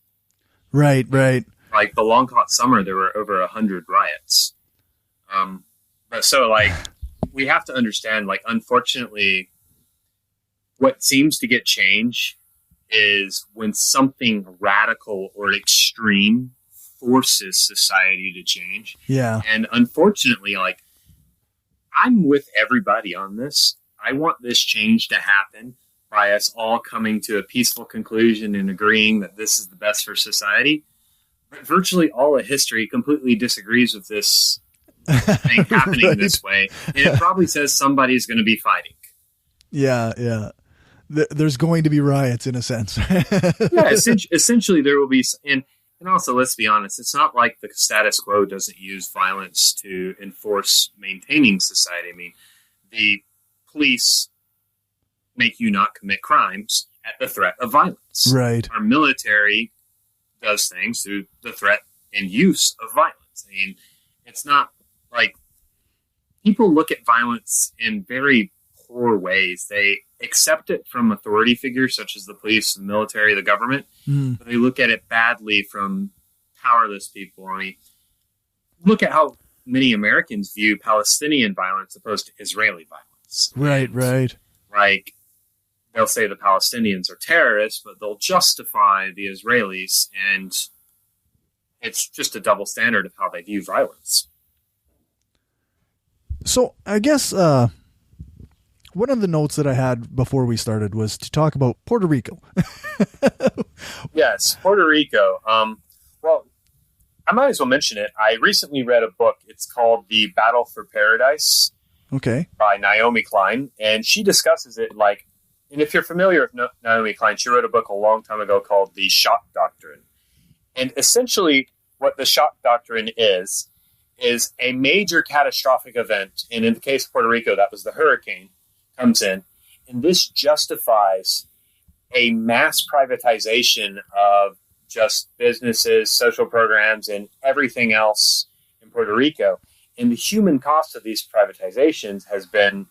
Right, right. Like the Long Hot Summer, there were over 100 riots. We have to understand, unfortunately, what seems to get changed is when something radical or extreme forces society to change. Yeah. And unfortunately, I'm with everybody on this. I want this change to happen by us all coming to a peaceful conclusion and agreeing that this is the best for society. But virtually all of history completely disagrees with this thing happening right. this way. And it probably says somebody's going to be fighting. Yeah, yeah. There's going to be riots in a sense. Yeah, essentially there will be. And also, let's be honest, it's not like the status quo doesn't use violence to enforce maintaining society. The police make you not commit crimes at the threat of violence. Right. Our military does things through the threat and use of violence. It's not like people look at violence in very poor ways. They accept it from authority figures such as the police, the military, the government, but they look at it badly from powerless people. Look at how many Americans view Palestinian violence opposed to Israeli violence. Right, right. They'll say the Palestinians are terrorists, but they'll justify the Israelis, and it's just a double standard of how they view violence. So I guess one of the notes that I had before we started was to talk about Puerto Rico. Yes, Puerto Rico. Well, I might as well mention it. I recently read a book. It's called The Battle for Paradise. Okay. By Naomi Klein. And she discusses it and if you're familiar with Naomi Klein, she wrote a book a long time ago called The Shock Doctrine. And essentially what the shock doctrine is a major catastrophic event. And in the case of Puerto Rico, that was the hurricane comes in. And this justifies a mass privatization of just businesses, social programs, and everything else in Puerto Rico. And the human cost of these privatizations has been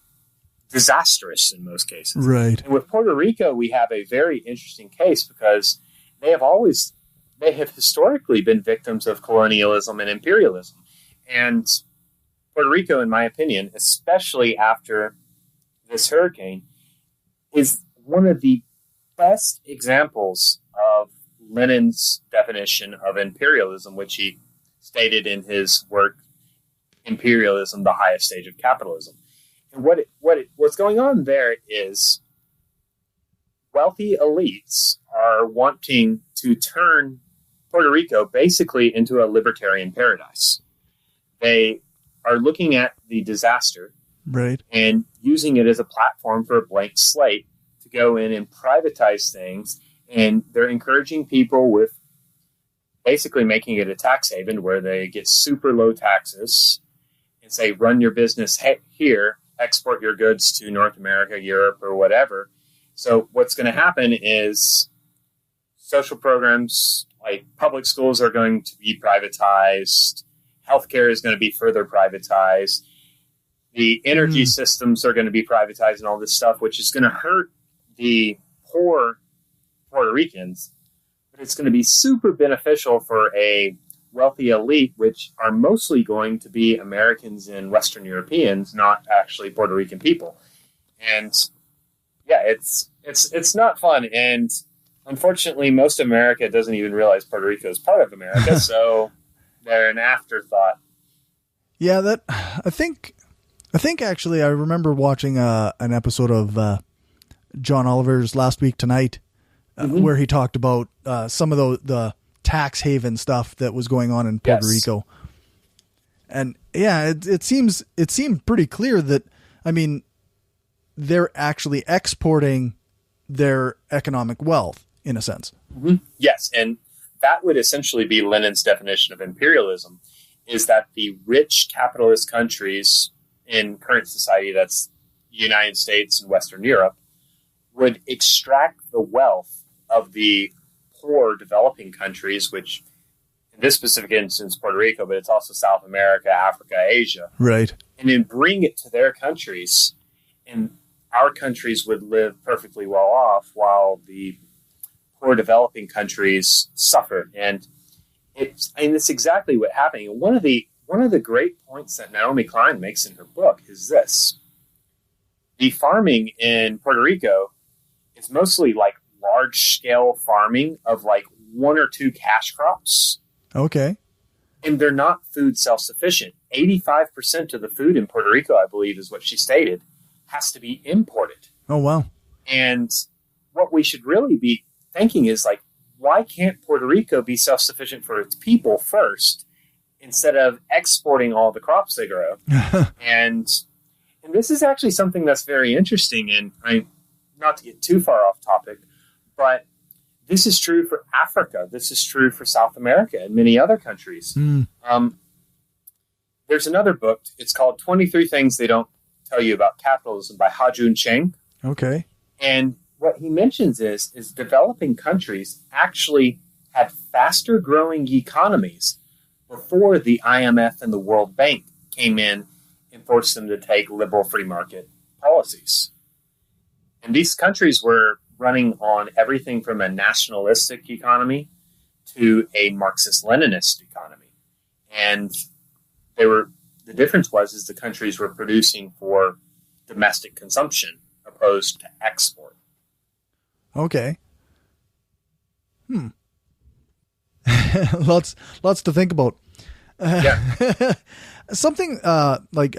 disastrous in most cases. Right. And with Puerto Rico, we have a very interesting case because they have historically been victims of colonialism and imperialism. And Puerto Rico, in my opinion, especially after this hurricane, is one of the best examples of Lenin's definition of imperialism, which he stated in his work, Imperialism, the Highest Stage of Capitalism. And what's going on there is wealthy elites are wanting to turn Puerto Rico basically into a libertarian paradise. They are looking at the disaster, right, and using it as a platform for a blank slate to go in and privatize things. And they're encouraging people with basically making it a tax haven where they get super low taxes and say, run your business here, export your goods to North America, Europe, or whatever. So what's going to happen is social programs like public schools are going to be privatized. Healthcare is going to be further privatized. The energy systems are going to be privatized and all this stuff, which is going to hurt the poor Puerto Ricans, but it's going to be super beneficial for a wealthy elite, which are mostly going to be Americans and Western Europeans, not actually Puerto Rican people. And yeah, it's not fun. And unfortunately, most of America doesn't even realize Puerto Rico is part of America, so they're an afterthought. Yeah, I think actually I remember watching an episode of John Oliver's Last Week Tonight, where he talked about some of the tax haven stuff that was going on in Puerto Rico. And yeah, it seemed pretty clear that, I mean, they're actually exporting their economic wealth in a sense. Yes, and that would essentially be Lenin's definition of imperialism, is that the rich capitalist countries in current society, that's the United States and Western Europe, would extract the wealth of the poor developing countries, which in this specific instance, Puerto Rico, but it's also South America, Africa, Asia. Right. And then bring it to their countries, and our countries would live perfectly well off while the poor developing countries suffer. And it's exactly what happened. And one of the great points that Naomi Klein makes in her book is this. The farming in Puerto Rico is mostly like large-scale farming of like one or two cash crops. Okay. And they're not food self-sufficient. 85% of the food in Puerto Rico, I believe, is what she stated, has to be imported. Oh, wow. And what we should really be thinking is like, why can't Puerto Rico be self-sufficient for its people first instead of exporting all the crops they grow? And this is actually something that's very interesting. And not to get too far off topic, but this is true for Africa. This is true for South America and many other countries. There's another book. It's called 23 Things They Don't Tell You About Capitalism by Ha-Joon Chang. Okay. And what he mentions is developing countries actually had faster growing economies before the IMF and the World Bank came in and forced them to take liberal free market policies. And these countries were running on everything from a nationalistic economy to a Marxist-Leninist economy. And the difference was the countries were producing for domestic consumption opposed to export. Okay. Lots to think about. Yeah. Something like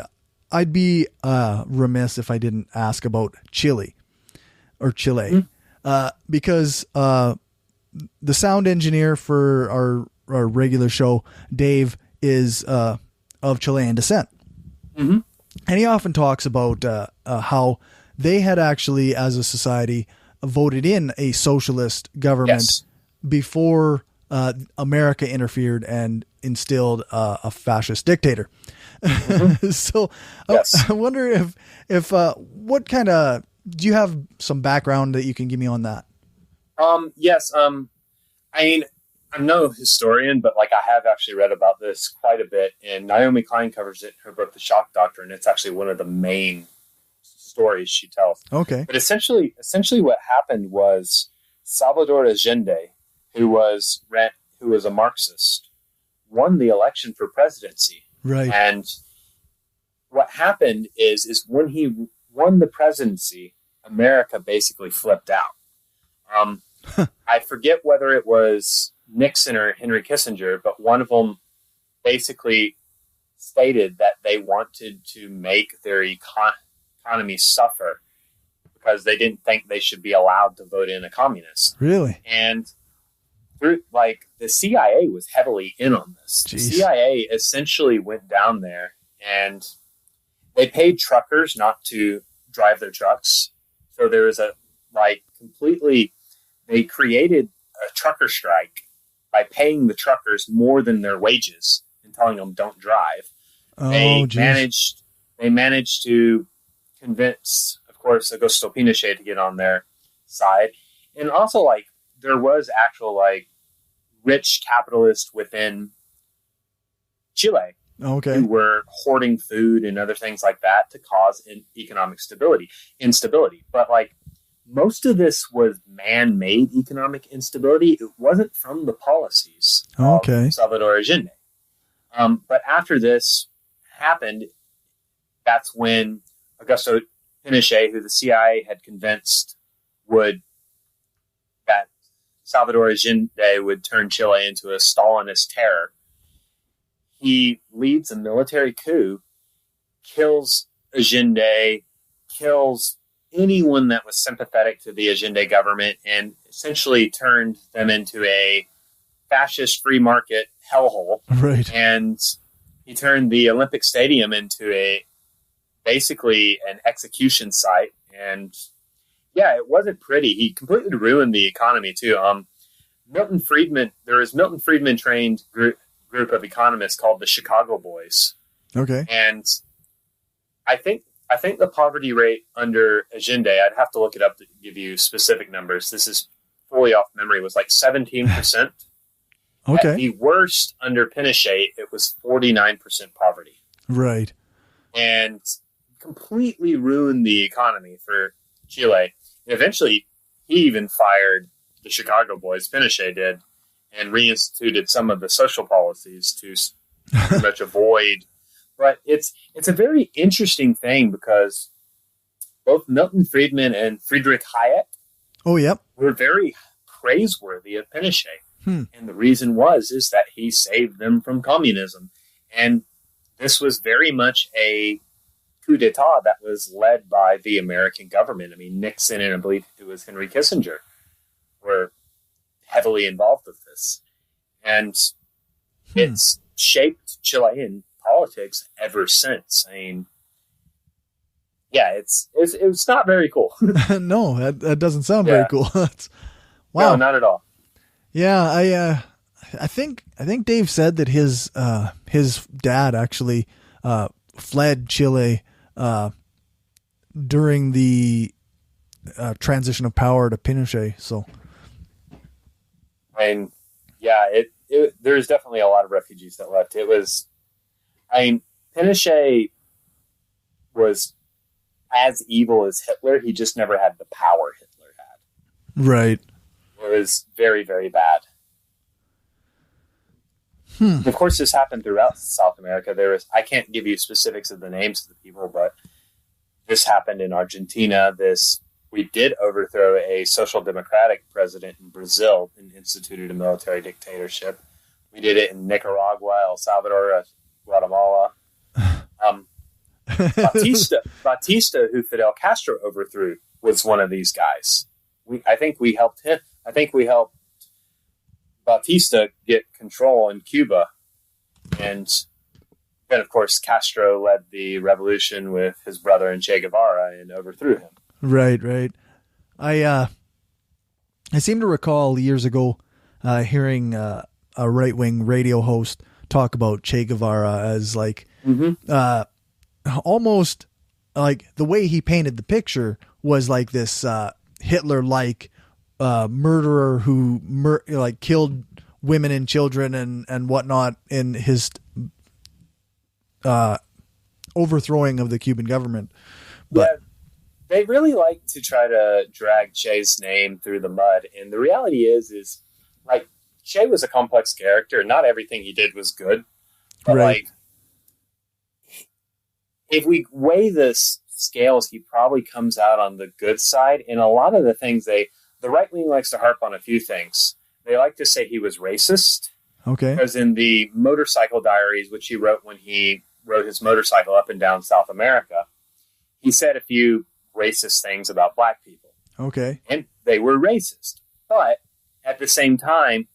I'd be remiss if I didn't ask about Chile. Because the sound engineer for our regular show, Dave, is of Chilean descent. And he often talks about how they had actually, as a society, voted in a socialist government before America interfered and instilled a fascist dictator. So I wonder if what kind of, do you have some background that you can give me on that? Yes. I mean, I'm no historian, but like I have actually read about this quite a bit, and Naomi Klein covers it in her book, The Shock Doctrine. It's actually one of the main stories she tells. Okay. But essentially what happened was Salvador Allende, who was a Marxist, won the election for presidency. Right. And what happened is when he won the presidency, America basically flipped out. I forget whether it was Nixon or Henry Kissinger, but one of them basically stated that they wanted to make their economy suffer because they didn't think they should be allowed to vote in a communist. Really? And the CIA was heavily in on this. Jeez. The CIA essentially went down there and they paid truckers not to drive their trucks. So there was they created a trucker strike by paying the truckers more than their wages and telling them don't drive. They managed to convince, of course, Augusto Pinochet to get on their side. And also, there was actual, rich capitalists within Chile who were hoarding food and other things like that to cause economic instability. But, most of this was man-made economic instability. It wasn't from the policies of Salvador Allende. But after this happened, that's when Augusto Pinochet, who the CIA had convinced that Salvador Allende would turn Chile into a Stalinist terror, he leads a military coup, kills Allende, kills anyone that was sympathetic to the Allende government, and essentially turned them into a fascist free market hellhole. Right. And he turned the Olympic Stadium into basically an execution site. And yeah, it wasn't pretty. He completely ruined the economy too. Milton Friedman trained group of economists called the Chicago Boys. Okay. And I think the poverty rate under Allende, I'd have to look it up to give you specific numbers. This is fully off memory, was 17%. Okay. At the worst under Pinochet, it was 49% poverty. Right. And completely ruined the economy for Chile. Eventually, he even fired the Chicago Boys, Pinochet did, and reinstituted some of the social policies to pretty much avoid. But it's a very interesting thing because both Milton Friedman and Friedrich Hayek were very praiseworthy of Pinochet. And the reason is that he saved them from communism. And this was very much a coup d'etat that was led by the American government. I mean, Nixon and I believe it was Henry Kissinger were heavily involved with this. And it's shaped Chilean politics ever since. I mean, yeah, it's not very cool. No, that doesn't sound very cool. Wow. No, not at all. Yeah, I think Dave said that his dad actually fled Chile during the transition of power to Pinochet. So, I mean, yeah, there's definitely a lot of refugees that left. Pinochet was as evil as Hitler. He just never had the power Hitler had. Right. It was very, very bad. Of course, this happened throughout South America. I can't give you specifics of the names of the people, but this happened in Argentina. We did overthrow a social democratic president in Brazil and instituted a military dictatorship. We did it in Nicaragua, El Salvador, Guatemala. Batista, who Fidel Castro overthrew, was one of these guys. I think we helped him. I think we helped Batista get control in Cuba. And then, of course, Castro led the revolution with his brother and Che Guevara and overthrew him. Right. I seem to recall years ago hearing a right-wing radio host talk about Che Guevara as almost like the way he painted the picture was like this Hitler-like murderer who killed women and children and whatnot in his overthrowing of the Cuban government. But yeah, they really like to try to drag Che's name through the mud. And the reality is Che was a complex character. Not everything he did was good. But right. If we weigh this scales, he probably comes out on the good side. And a lot of the things the right wing likes to harp on a few things. They like to say he was racist. Okay. Because in the motorcycle diaries, which he wrote when he rode his motorcycle up and down South America, he said a few racist things about black people. Okay. And they were racist. But at the same time,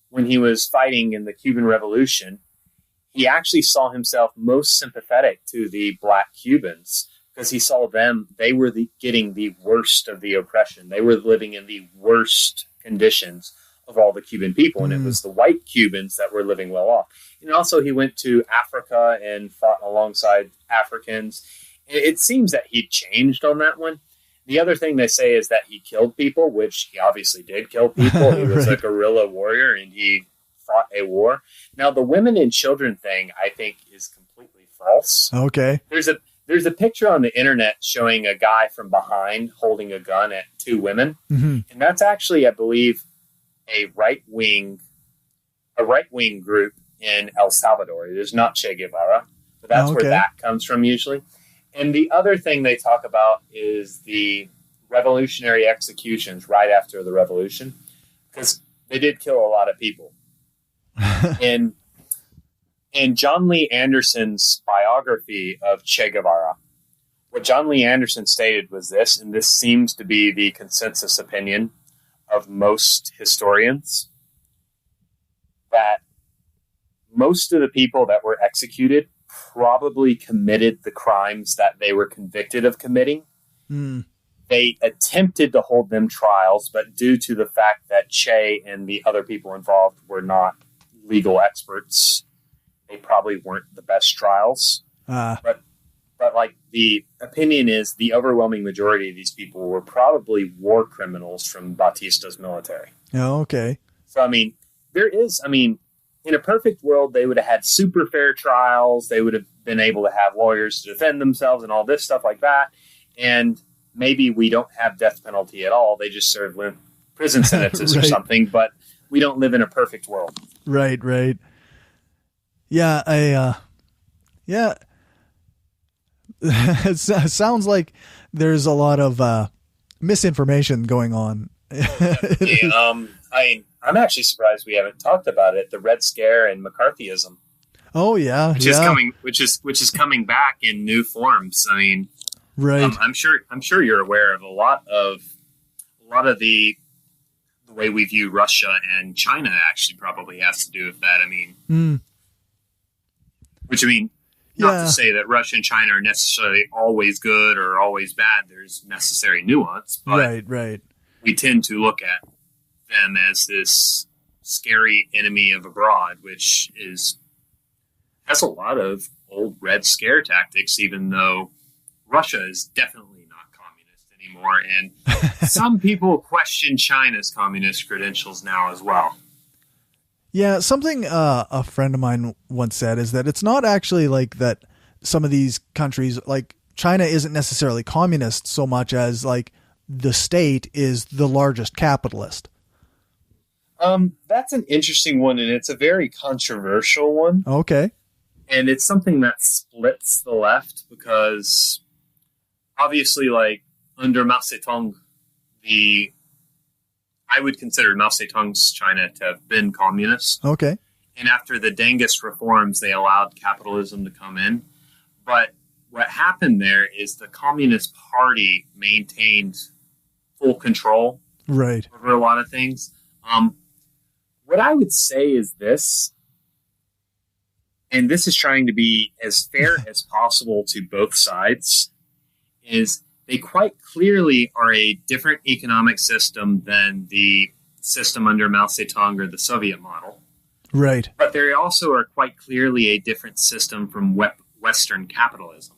when he was fighting in the Cuban Revolution, he actually saw himself most sympathetic to the black Cubans because he saw them, they were getting the worst of the oppression. They were living in the worst conditions of all the Cuban people, and it was the white Cubans that were living well off. And also he went to Africa and fought alongside Africans. It seems that he changed on that one. The other thing they say is that he killed people, which he obviously did kill people. He was a guerrilla warrior, and he fought a war. Now, the women and children thing, I think, is completely false. Okay. There's a picture on the internet showing a guy from behind holding a gun at two women, and that's actually, I believe, a right-wing group in El Salvador. It is not Che Guevara, but that's where that comes from usually. And the other thing they talk about is the revolutionary executions right after the revolution, because they did kill a lot of people. And in John Lee Anderson's biography of Che Guevara, what John Lee Anderson stated was this, and this seems to be the consensus opinion of most historians, that most of the people that were executed probably committed the crimes that they were convicted of committing. They attempted to hold them trials, but due to the fact that Che and the other people involved were not legal experts, they probably weren't the best trials. But like the opinion is the overwhelming majority of these people were probably war criminals from Batista's military. Oh, okay. So, in a perfect world, they would have had super fair trials. They would have been able to have lawyers to defend themselves and all this stuff like that. And maybe we don't have death penalty at all. They just serve prison sentences or something, but we don't live in a perfect world. Right. Yeah, it sounds like there's a lot of misinformation going on. I'm actually surprised we haven't talked about it. The Red Scare and McCarthyism. Oh yeah, which is coming back in new forms. Right. I'm sure you're aware of a lot of the way we view Russia and China actually probably has to do with that. Not to say that Russia and China are necessarily always good or always bad. There's necessary nuance, but right. We tend to look at them as this scary enemy of abroad, which has a lot of old Red Scare tactics, even though Russia is definitely not communist anymore. And some people question China's communist credentials now as well. Yeah, something a friend of mine once said is that it's not actually like that some of these countries, like China isn't necessarily communist so much as like the state is the largest capitalist. That's an interesting one, and it's a very controversial one. Okay. And it's something that splits the left because obviously, like, under Mao Zedong, I would consider Mao Zedong's China to have been communist. Okay. And after the Dengist reforms, they allowed capitalism to come in. But what happened there is the Communist Party maintained full control over a lot of things. What I would say is this, and this is trying to be as fair as possible to both sides, is they quite clearly are a different economic system than the system under Mao Zedong or the Soviet model. Right. But they also are quite clearly a different system from Western capitalism.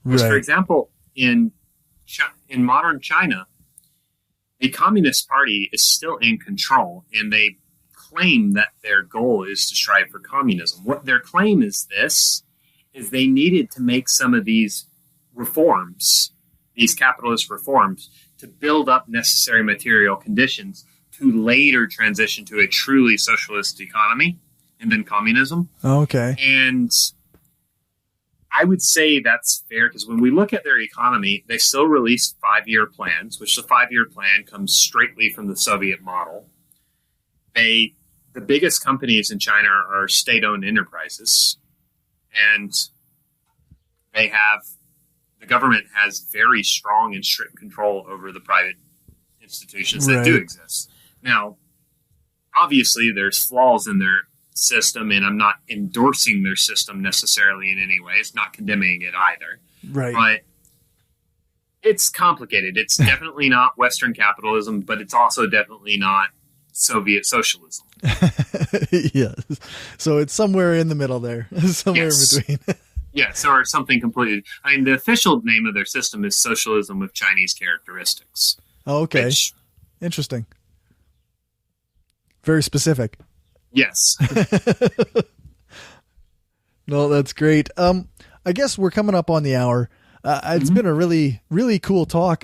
Because, for example, in modern China, the Communist Party is still in control, and they claim that their goal is to strive for communism. What their claim is they needed to make some of these reforms, these capitalist reforms, to build up necessary material conditions to later transition to a truly socialist economy and then communism. Okay. And I would say that's fair because when we look at their economy, they still release 5-year plans, which the 5-year plan comes straightly from the Soviet model. The biggest companies in China are state-owned enterprises, and the government has very strong and strict control over the private institutions that do exist. Now, obviously, there's flaws in their system, and I'm not endorsing their system necessarily in any way. It's not condemning it either. Right. But it's complicated. It's definitely not Western capitalism, but it's also definitely not Soviet socialism. Yes. So it's somewhere in the middle there, somewhere in between. Yes, or something completely. I mean, the official name of their system is Socialism with Chinese Characteristics. Oh, okay. Interesting. Very specific. Yes. No, that's great. I guess we're coming up on the hour. It's been a really, really cool talk.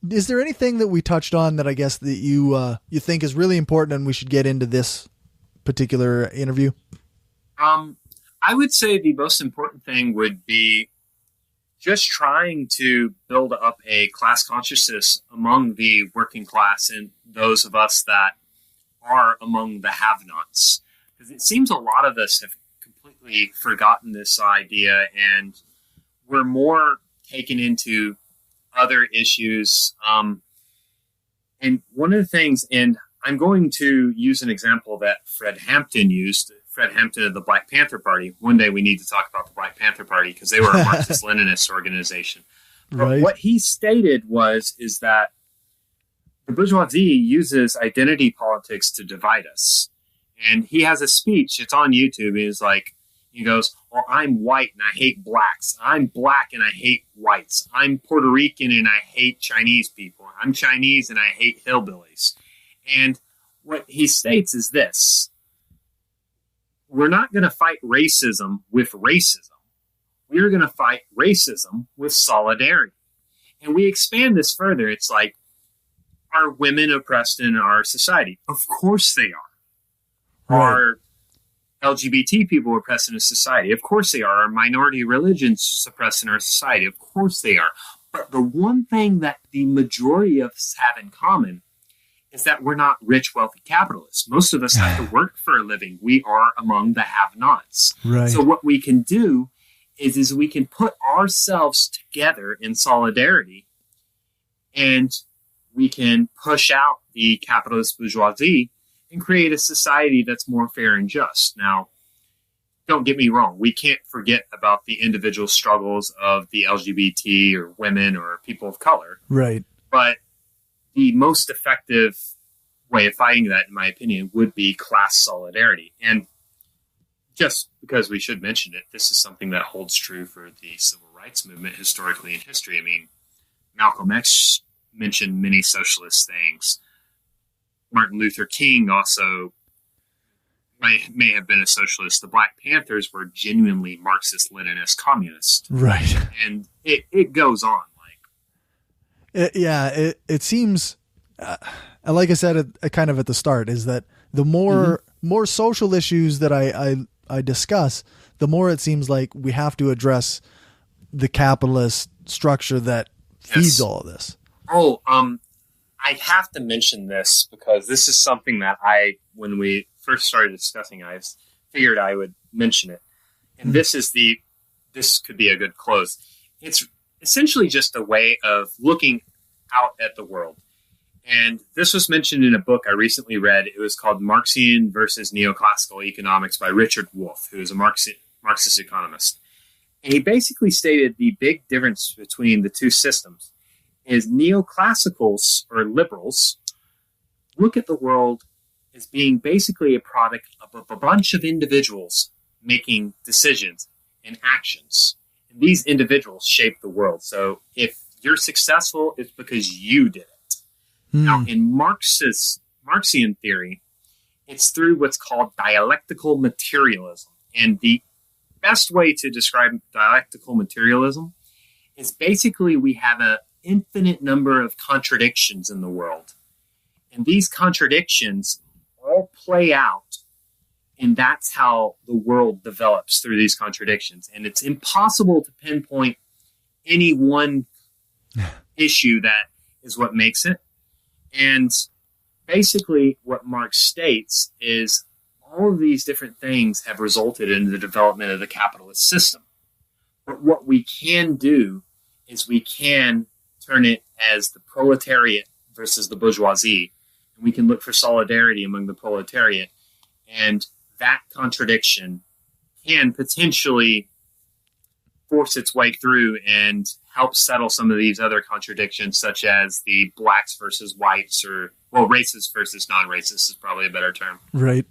Is there anything that we touched on that I guess that you think is really important and we should get into this particular interview? I would say the most important thing would be just trying to build up a class consciousness among the working class and those of us that are among the have-nots. Because it seems a lot of us have completely forgotten this idea and we're more taken into other issues. And one of the things, and I'm going to use an example that Fred Hampton used, Fred Hampton of the Black Panther Party. One day we need to talk about the Black Panther Party because they were a Marxist-Leninist organization. But what he stated is that the bourgeoisie uses identity politics to divide us. And he has a speech, it's on YouTube, he goes, well, I'm white and I hate blacks. I'm black and I hate whites. I'm Puerto Rican and I hate Chinese people. I'm Chinese and I hate hillbillies. And what he states is this: we're not going to fight racism with racism. We're going to fight racism with solidarity. And we expand this further. It's like, are women oppressed in our society? Of course they are. Right. Are LGBT people oppressed in a society? Of course they are. Are minority religions suppressed in our society? Of course they are. But the one thing that the majority of us have in common is that we're not rich, wealthy capitalists. Most of us have to work for a living. We are among the have-nots. Right. So what we can do is we can put ourselves together in solidarity, and we can push out the capitalist bourgeoisie and create a society that's more fair and just. Now, don't get me wrong. We can't forget about the individual struggles of the LGBT or women or people of color. Right. But the most effective way of fighting that, in my opinion, would be class solidarity. And just because we should mention it, this is something that holds true for the civil rights movement historically in history. I mean, Malcolm X mentioned many socialist things. Martin Luther King also may have been a socialist. The Black Panthers were genuinely Marxist-Leninist communists. Right. And it goes on. It seems, like I said, kind of at the start, is that the more social issues that I discuss, the more it seems like we have to address the capitalist structure that feeds all of this. I have to mention this because this is something that when we first started discussing, I figured I would mention it. And this could be a good close. It's essentially just a way of looking out at the world. And this was mentioned in a book I recently read. It was called Marxian versus Neoclassical Economics by Richard Wolff, who is a Marxist economist. And he basically stated the big difference between the two systems is neoclassicals or liberals look at the world as being basically a product of a bunch of individuals making decisions and actions. And these individuals shape the world. So if you're successful, it's because you did it. Now, in Marxian theory, it's through what's called dialectical materialism. And the best way to describe dialectical materialism is basically we have an infinite number of contradictions in the world. And these contradictions all play out And that's how the world develops, through these contradictions. And it's impossible to pinpoint any one issue that is what makes it. And basically what Marx states is all of these different things have resulted in the development of the capitalist system. But what we can do is we can turn it as the proletariat versus the bourgeoisie. And we can look for solidarity among the proletariat. And that contradiction can potentially force its way through and help settle some of these other contradictions, such as the blacks versus whites, or, well, racists versus non-racists is probably a better term. Right.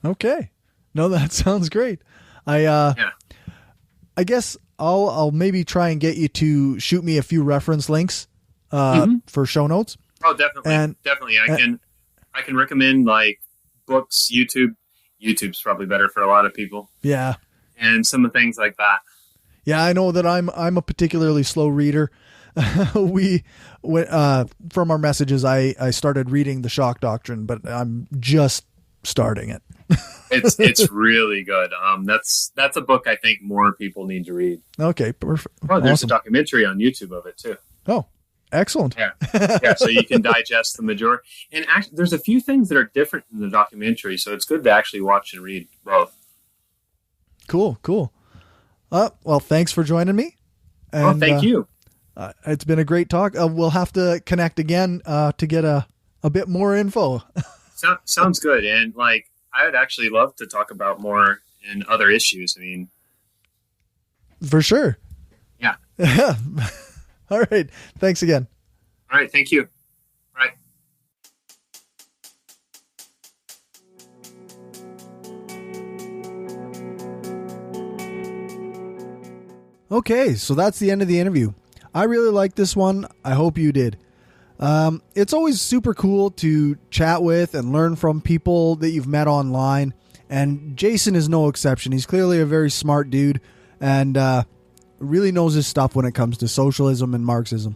Okay. No, that sounds great. I guess I'll maybe try and get you to shoot me a few reference links for show notes. Oh, definitely. Definitely. I can recommend like books, YouTube. YouTube's probably better for a lot of people. Yeah. And some of things like that. Yeah, I know that I'm a particularly slow reader. From our messages, I started reading The Shock Doctrine, but I'm just starting it. It's really good. That's a book I think more people need to read. Okay, perfect. Oh, there's awesome. a documentary on YouTube of it too. Oh, excellent. Yeah. So you can digest the majority. And actually, there's a few things that are different in the documentary, so it's good to actually watch and read both. Cool. Well, thanks for joining me. And, thank you. It's been a great talk. We'll have to connect again to get a bit more info. Sounds good. And like, I would actually love to talk about more in other issues. I mean, for sure. Yeah. All right. Thanks again. All right. Thank you. All right. Okay, so that's the end of the interview. I really liked this one. I hope you did. It's always super cool to chat with and learn from people that you've met online. And Jason is no exception. He's clearly a very smart dude and really knows his stuff when it comes to socialism and Marxism.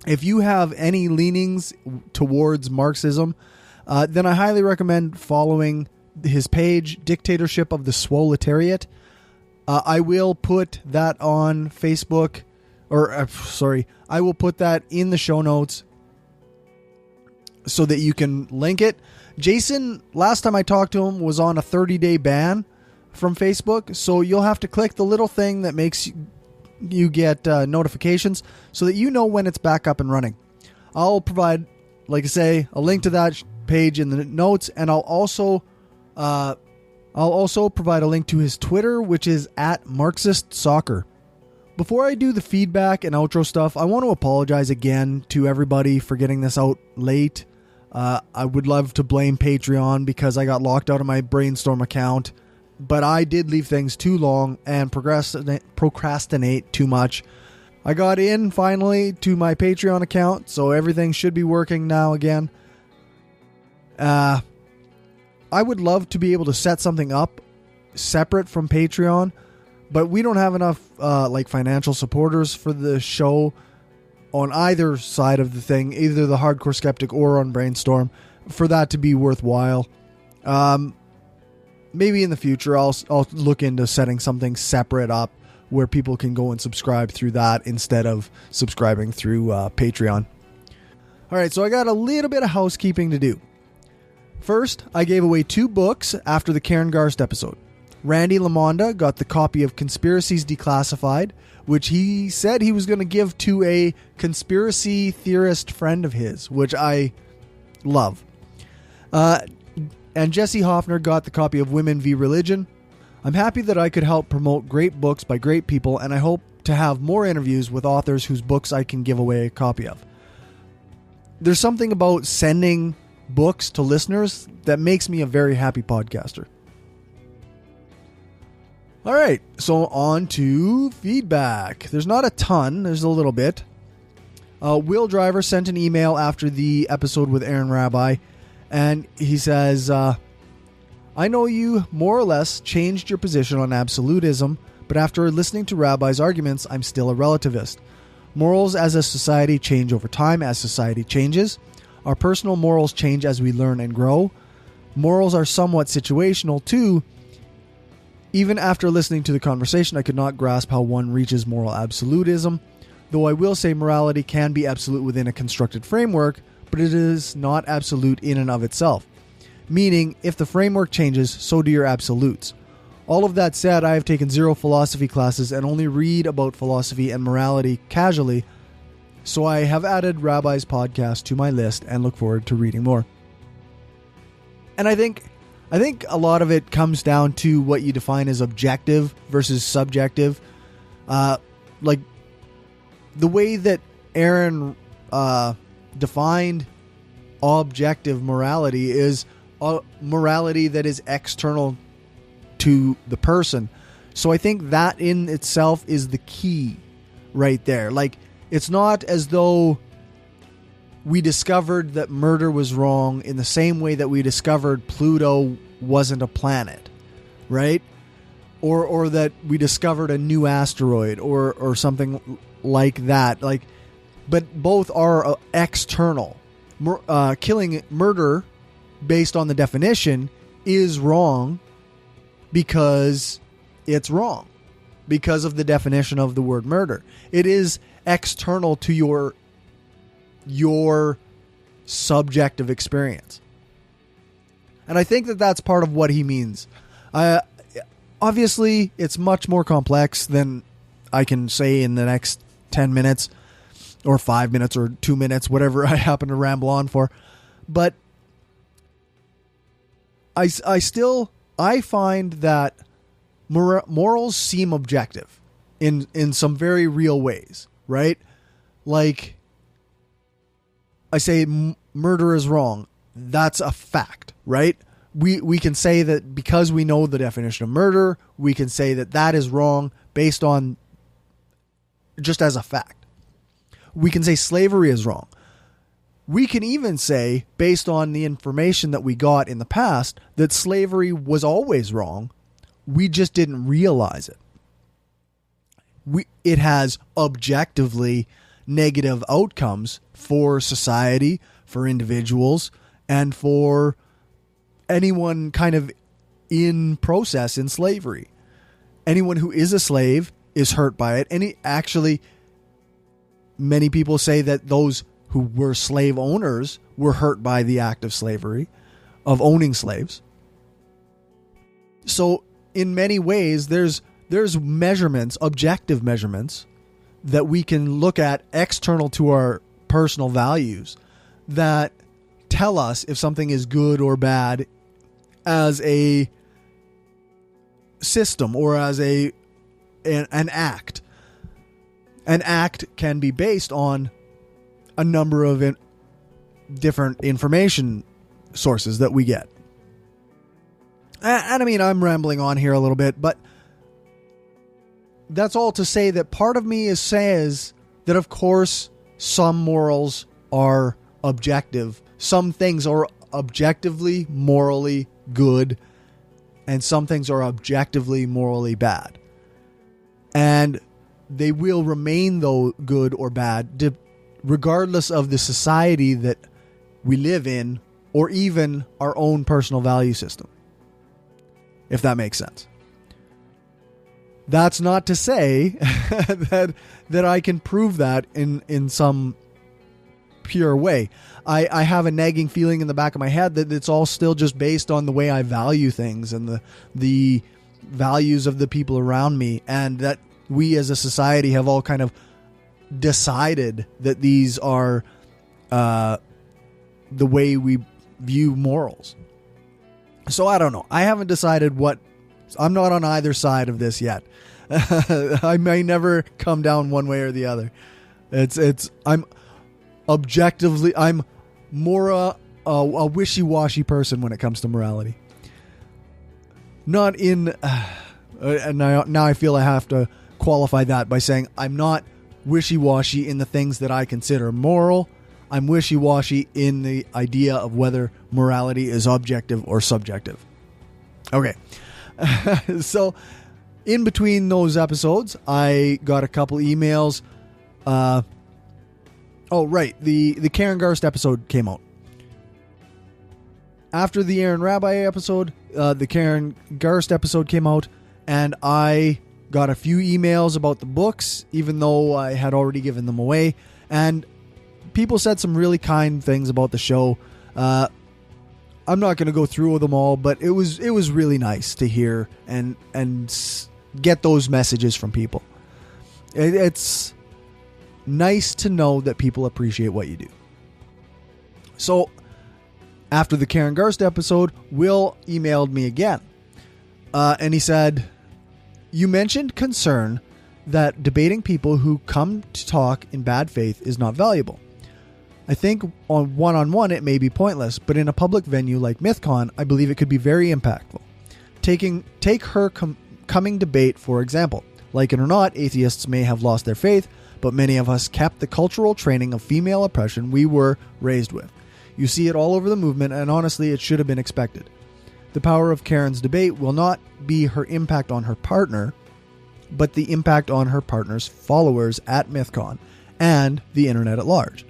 If you have any leanings towards Marxism, then I highly recommend following his page, Dictatorship of the Swoletariat. I will put that on Facebook, I will put that in the show notes so that you can link it. Jason, last time I talked to him, was on a 30-day ban from Facebook, so you'll have to click the little thing that makes you get notifications so that you know when it's back up and running. I'll provide, like I say, a link to that page in the notes, and I'll also provide a link to his Twitter, which is @MarxistSoccer. Before I do the feedback and outro stuff, I want to apologize again to everybody for getting this out late. I would love to blame Patreon because I got locked out of my Brainstorm account, but I did leave things too long and procrastinate too much. I got in finally to my Patreon account, so everything should be working now again. I would love to be able to set something up separate from Patreon, but we don't have enough financial supporters for the show on either side of the thing, either the Hardcore Skeptic or on Brainstorm, for that to be worthwhile. Maybe in the future I'll look into setting something separate up where people can go and subscribe through that instead of subscribing through Patreon. All right, so I got a little bit of housekeeping to do. First, I gave away 2 books after the Karen Garst episode. Randy Lamonda got the copy of Conspiracies Declassified, which he said he was going to give to a conspiracy theorist friend of his, which I love. And Jesse Hoffner got the copy of Women v. Religion. I'm happy that I could help promote great books by great people, and I hope to have more interviews with authors whose books I can give away a copy of. There's something about sending books to listeners that makes me a very happy podcaster. All right, so on to feedback. There's not a ton, there's a little bit. Will Driver sent an email after the episode with Aaron Rabbi, and he says, I know you more or less changed your position on absolutism, but after listening to Rabbi's arguments, I'm still a relativist. Morals as a society change over time as society changes. Our personal morals change as we learn and grow. morals are somewhat situational too. Even after listening to the conversation, I could not grasp how one reaches moral absolutism, though I will say morality can be absolute within a constructed framework, but it is not absolute in and of itself. Meaning, if the framework changes, so do your absolutes. All of that said, I have taken 0 philosophy classes and only read about philosophy and morality casually, so I have added Rabbi's podcast to my list and look forward to reading more. And I think a lot of it comes down to what you define as objective versus subjective. Like the way that Aaron defined objective morality is morality that is external to the person. So I think that in itself is the key right there. Like, it's not as though we discovered that murder was wrong in the same way that we discovered Pluto wasn't a planet, right? Or that we discovered a new asteroid or something like that. Like, but both are external. Murder, based on the definition, is wrong because it's wrong. Because of the definition of the word murder. It is external to your subjective experience. And I think that that's part of what he means. Obviously, it's much more complex than I can say in the next 10 minutes or 5 minutes or 2 minutes, whatever I happen to ramble on for. But I find that morals seem objective in some very real ways, right? Like, I say murder is wrong. That's a fact, right? We can say that because we know the definition of murder, we can say that that is wrong based on just as a fact. We can say slavery is wrong. We can even say, based on the information that we got in the past, that slavery was always wrong. We just didn't realize it. It has objectively negative outcomes for society, for individuals, and for anyone kind of in process in slavery. Anyone who is a slave is hurt by it. Many people say that those who were slave owners were hurt by the act of slavery, of owning slaves. So in many ways, there's measurements, objective measurements, that we can look at external to our personal values that tell us if something is good or bad as a system or as an act. An act can be based on a number of different information sources that we get. And I mean, I'm rambling on here a little bit, but that's all to say that part of me says that, of course, some morals are objective. Some things are objectively, morally good, and some things are objectively, morally bad. And they will remain, though, good or bad, regardless of the society that we live in, or even our own personal value system, if that makes sense. That's not to say that I can prove that in some pure way. I have a nagging feeling in the back of my head that it's all still just based on the way I value things and the values of the people around me, and that we as a society have all kind of decided that these are the way we view morals. So I don't know. I haven't decided I'm not on either side of this yet. I may never come down one way or the other. I'm more a wishy-washy person when it comes to morality. Not in, and now I feel I have to qualify that by saying I'm not wishy-washy in the things that I consider moral. I'm wishy-washy in the idea of whether morality is objective or subjective. Okay. So in between those episodes, I got a couple emails. The Karen Garst episode came out. after the Aaron Rabbi episode, the Karen Garst episode came out, and I got a few emails about the books, even though I had already given them away. And people said some really kind things about the show. I'm not going to go through them all, but it was really nice to hear and get those messages from people. It's nice to know that people appreciate what you do. So after the Karen Garst episode, Will emailed me again. And he said, "You mentioned concern that debating people who come to talk in bad faith is not valuable. I think on one-on-one it may be pointless, but in a public venue like MythCon, I believe it could be very impactful. Take her coming debate, for example. Like it or not, atheists may have lost their faith, but many of us kept the cultural training of female oppression we were raised with. You see it all over the movement, and honestly, it should have been expected. The power of Karen's debate will not be her impact on her partner, but the impact on her partner's followers at MythCon and the internet at large.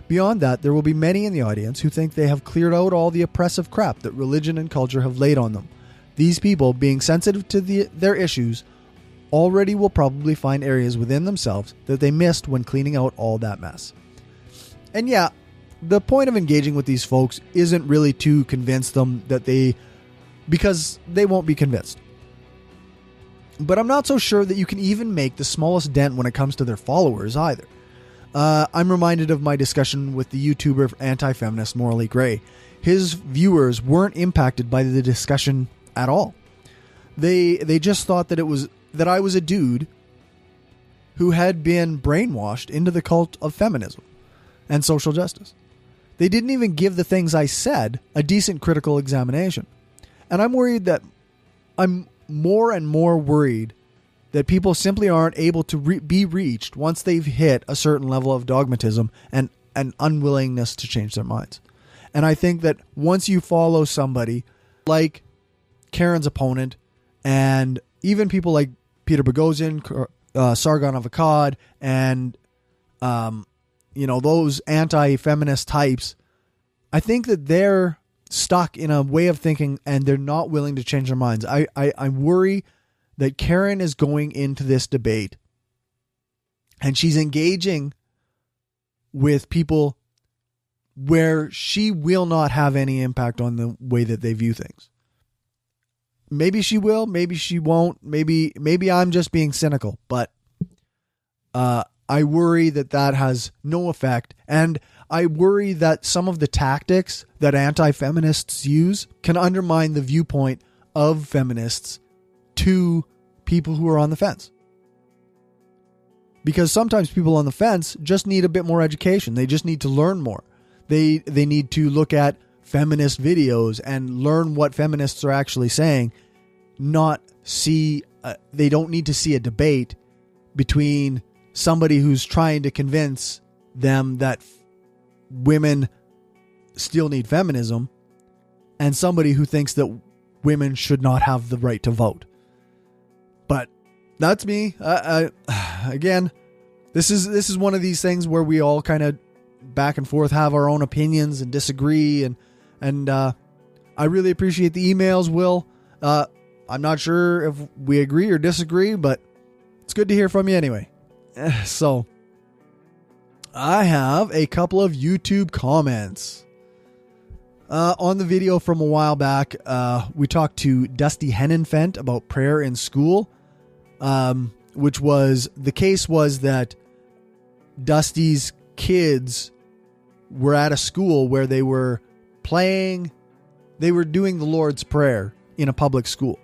Beyond that, there will be many in the audience who think they have cleared out all the oppressive crap that religion and culture have laid on them. These people, being sensitive to their issues, already will probably find areas within themselves that they missed when cleaning out all that mess." And yeah, the point of engaging with these folks isn't really to convince them because they won't be convinced. But I'm not so sure that you can even make the smallest dent when it comes to their followers either. I'm reminded of my discussion with the YouTuber anti-feminist Morally Gray. His viewers weren't impacted by the discussion at all. They just thought that I was a dude who had been brainwashed into the cult of feminism and social justice. They didn't even give the things I said a decent critical examination. And I'm more and more worried that people simply aren't able to be reached once they've hit a certain level of dogmatism and an unwillingness to change their minds. And I think that once you follow somebody like Karen's opponent and even people like Peter Boghossian, Sargon of Akkad, and those anti-feminist types, I think that they're stuck in a way of thinking and they're not willing to change their minds. I worry that Karen is going into this debate and she's engaging with people where she will not have any impact on the way that they view things. Maybe she will, maybe she won't, maybe I'm just being cynical, but I worry that has no effect. And I worry that some of the tactics that anti-feminists use can undermine the viewpoint of feminists to people who are on the fence. Because sometimes people on the fence just need a bit more education. They just need to learn more. They need to look at feminist videos and learn what feminists are actually saying. They don't need to see a debate between somebody who's trying to convince them that women still need feminism and somebody who thinks that women should not have the right to vote. But that's me. Again, this is one of these things where we all kind of back and forth have our own opinions and disagree, and I really appreciate the emails, Will. I'm not sure if we agree or disagree, but it's good to hear from you anyway. So I have a couple of YouTube comments. On the video from a while back, we talked to Dusty Hennenfent about prayer in school, which was, the case was that Dusty's kids were at a school where they were doing the Lord's Prayer in a public school.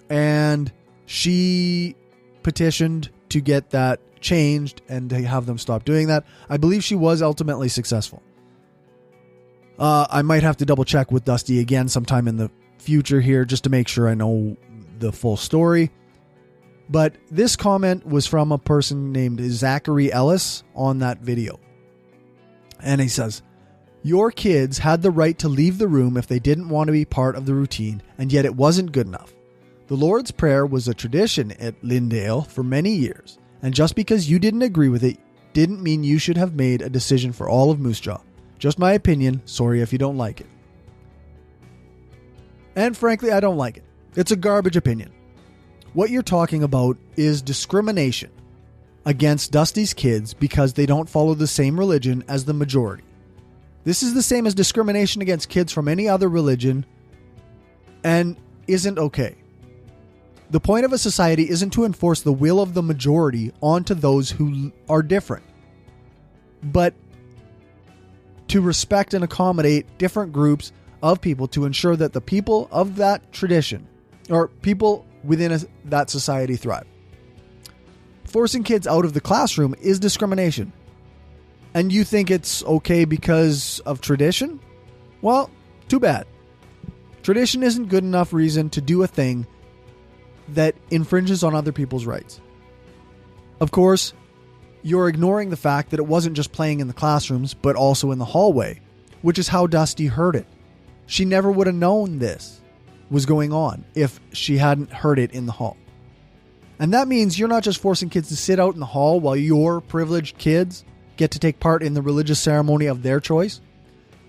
And she petitioned to get that changed and to have them stop doing that. I believe she was ultimately successful. I might have to double check with Dusty again sometime in the future here just to make sure I know the full story. But this comment was from a person named Zachary Ellis on that video. And he says, "Your kids had the right to leave the room if they didn't want to be part of the routine, and yet it wasn't good enough. The Lord's Prayer was a tradition at Lyndale for many years, and just because you didn't agree with it didn't mean you should have made a decision for all of Moose Jaw. Just my opinion. Sorry if you don't like it." And frankly, I don't like it. It's a garbage opinion. What you're talking about is discrimination against Dusty's kids because they don't follow the same religion as the majority. This is the same as discrimination against kids from any other religion and isn't okay. The point of a society isn't to enforce the will of the majority onto those who are different, but to respect and accommodate different groups of people to ensure that the people of that tradition or people within that society thrive. Forcing kids out of the classroom is discrimination. And you think it's okay because of tradition? Well, too bad. Tradition isn't good enough reason to do a thing that infringes on other people's rights. Of course, you're ignoring the fact that it wasn't just playing in the classrooms, but also in the hallway, which is how Dusty heard it. She never would have known this was going on if she hadn't heard it in the hall. And that means you're not just forcing kids to sit out in the hall while your privileged kids get to take part in the religious ceremony of their choice.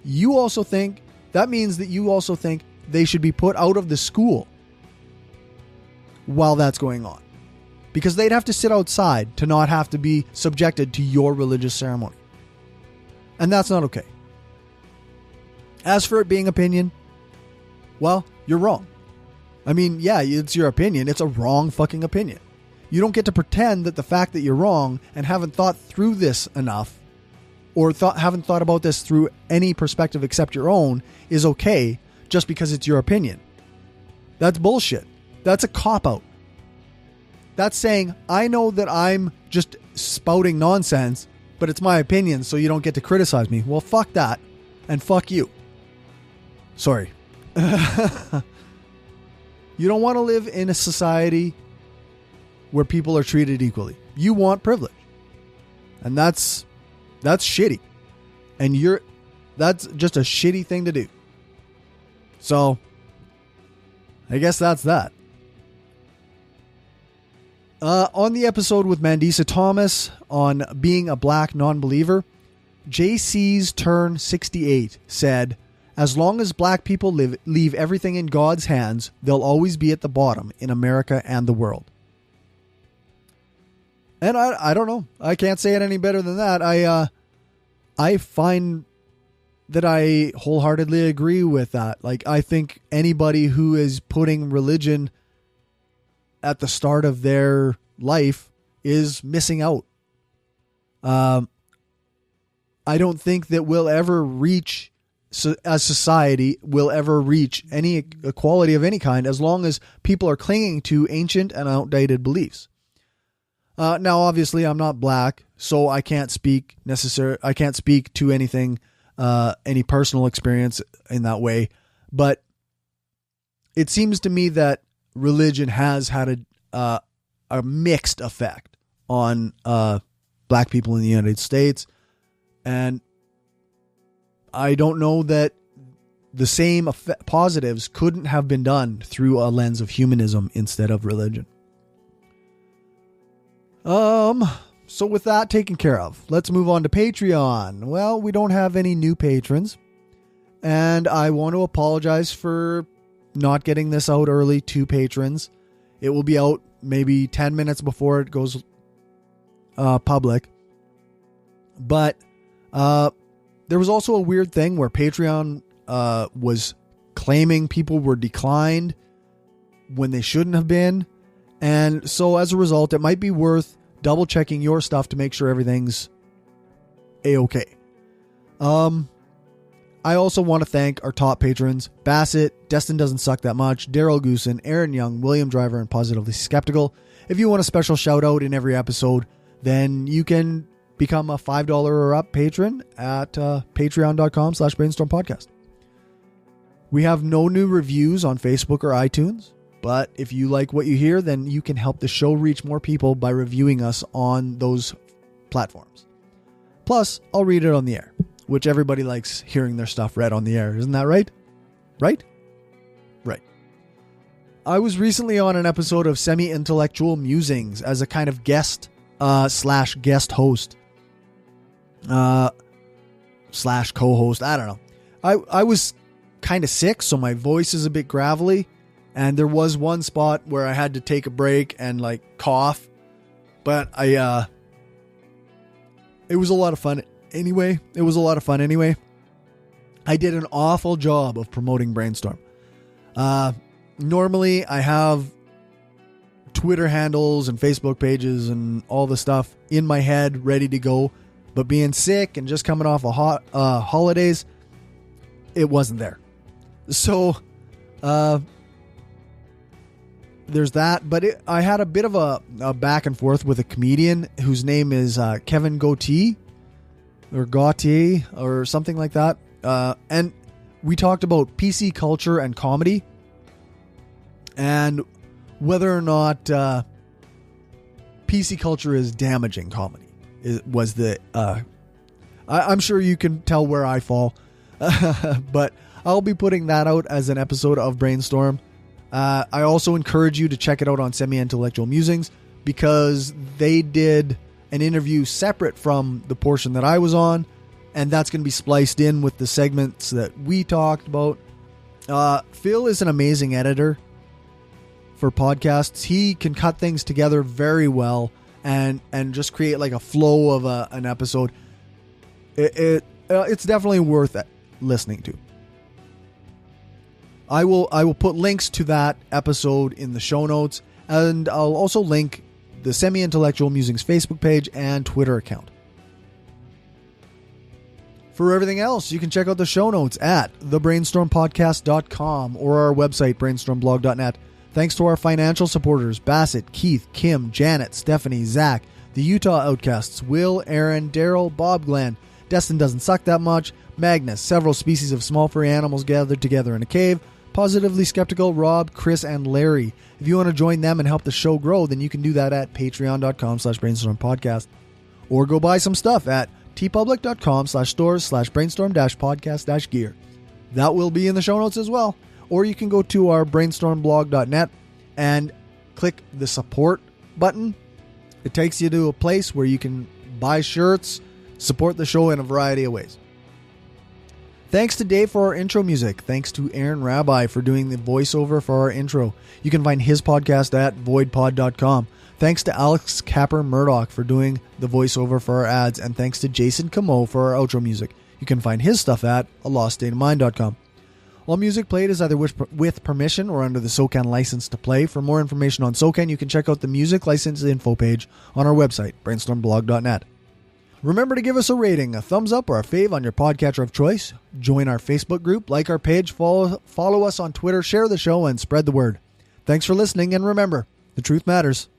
That means that you also think they should be put out of the school while that's going on. Because they'd have to sit outside to not have to be subjected to your religious ceremony. And that's not okay. As for it being opinion, well, you're wrong. I mean, yeah, it's your opinion. It's a wrong fucking opinion. You don't get to pretend that the fact that you're wrong and haven't thought through this enough or haven't thought about this through any perspective except your own is okay just because it's your opinion. That's bullshit. That's a cop-out. That's saying, I know that I'm just spouting nonsense, but it's my opinion, so you don't get to criticize me. Well, fuck that, and fuck you. Sorry. You don't want to live in a society where people are treated equally. You want privilege. And that's shitty. And that's just a shitty thing to do. So, I guess that's that. On the episode with Mandisa Thomas on being a black non-believer, JC's Turn 68 said, as long as black people leave everything in God's hands, they'll always be at the bottom in America and the world. And I don't know. I can't say it any better than that. I find that I wholeheartedly agree with that. Like, I think anybody who is putting religion at the start of their life is missing out. I don't think that we'll ever reach, as society, will ever reach any equality of any kind as long as people are clinging to ancient and outdated beliefs. Now, obviously, I'm not black, so I can't speak to anything, any personal experience in that way. But it seems to me that religion has had a mixed effect on black people in the United States, and I don't know that the same positives couldn't have been done through a lens of humanism instead of religion. So with that taken care of, let's move on to Patreon. Well, we don't have any new patrons, and I want to apologize for not getting this out early to patrons. It will be out maybe 10 minutes before it goes public. But there was also a weird thing where Patreon was claiming people were declined when they shouldn't have been. And so as a result, it might be worth double checking your stuff to make sure everything's A-okay. I also want to thank our top patrons: Bassett, Destin Doesn't Suck That Much, Daryl Goosen, Aaron Young, William Driver, and Positively Skeptical. If you want a special shout out in every episode, then you can become a $5 or up patron at patreon.com/brainstormpodcast. We have no new reviews on Facebook or iTunes, but if you like what you hear, then you can help the show reach more people by reviewing us on those platforms. Plus, I'll read it on the air, which everybody likes hearing their stuff read on the air. Isn't that right? Right? Right. I was recently on an episode of Semi-Intellectual Musings as a kind of guest / guest host / co-host. I don't know. I was kind of sick, so my voice is a bit gravelly. And there was one spot where I had to take a break and like cough. But it was a lot of fun anyway. I did an awful job of promoting Brainstorm. Normally I have Twitter handles and Facebook pages and all the stuff in my head ready to go. But being sick and just coming off holidays, it wasn't there. So, there's that. But I had a bit of a back and forth with a comedian whose name is Kevin Gauthier or something like that. And we talked about PC culture and comedy and whether or not PC culture is damaging comedy. I'm sure you can tell where I fall, but I'll be putting that out as an episode of Brainstorm. I also encourage you to check it out on Semi-Intellectual Musings because they did an interview separate from the portion that I was on, and that's going to be spliced in with the segments that we talked about. Phil is an amazing editor for podcasts. He can cut things together very well and just create like a flow of an episode. It's definitely worth listening to. I will put links to that episode in the show notes, and I'll also link the Semi-Intellectual Musings Facebook page and Twitter account. For everything else, you can check out the show notes at thebrainstormpodcast.com or our website, brainstormblog.net. Thanks to our financial supporters, Bassett, Keith, Kim, Janet, Stephanie, Zach, the Utah Outcasts, Will, Aaron, Daryl, Bob Glenn, Destin Doesn't Suck That Much, Magnus, several species of small furry animals gathered together in a cave, Positively Skeptical, Rob, Chris, and Larry. If you want to join them and help the show grow, then you can do that at patreon.com/brainstormpodcast. Or go buy some stuff at tpublic.com/stores/brainstorm-podcast-gear. That will be in the show notes as well. Or you can go to our brainstormblog.net and click the support button. It takes you to a place where you can buy shirts, support the show in a variety of ways. Thanks to Dave for our intro music. Thanks to Aaron Rabbi for doing the voiceover for our intro. You can find his podcast at voidpod.com. Thanks to Alex Capper Murdoch for doing the voiceover for our ads. And thanks to Jason Camo for our outro music. You can find his stuff at aloststateofmind.com. All music played is either with permission or under the SOCAN license to play. For more information on SOCAN, you can check out the music license info page on our website, brainstormblog.net. Remember to give us a rating, a thumbs up, or a fave on your podcatcher of choice. Join our Facebook group, like our page, follow us on Twitter, share the show, and spread the word. Thanks for listening, and remember, the truth matters.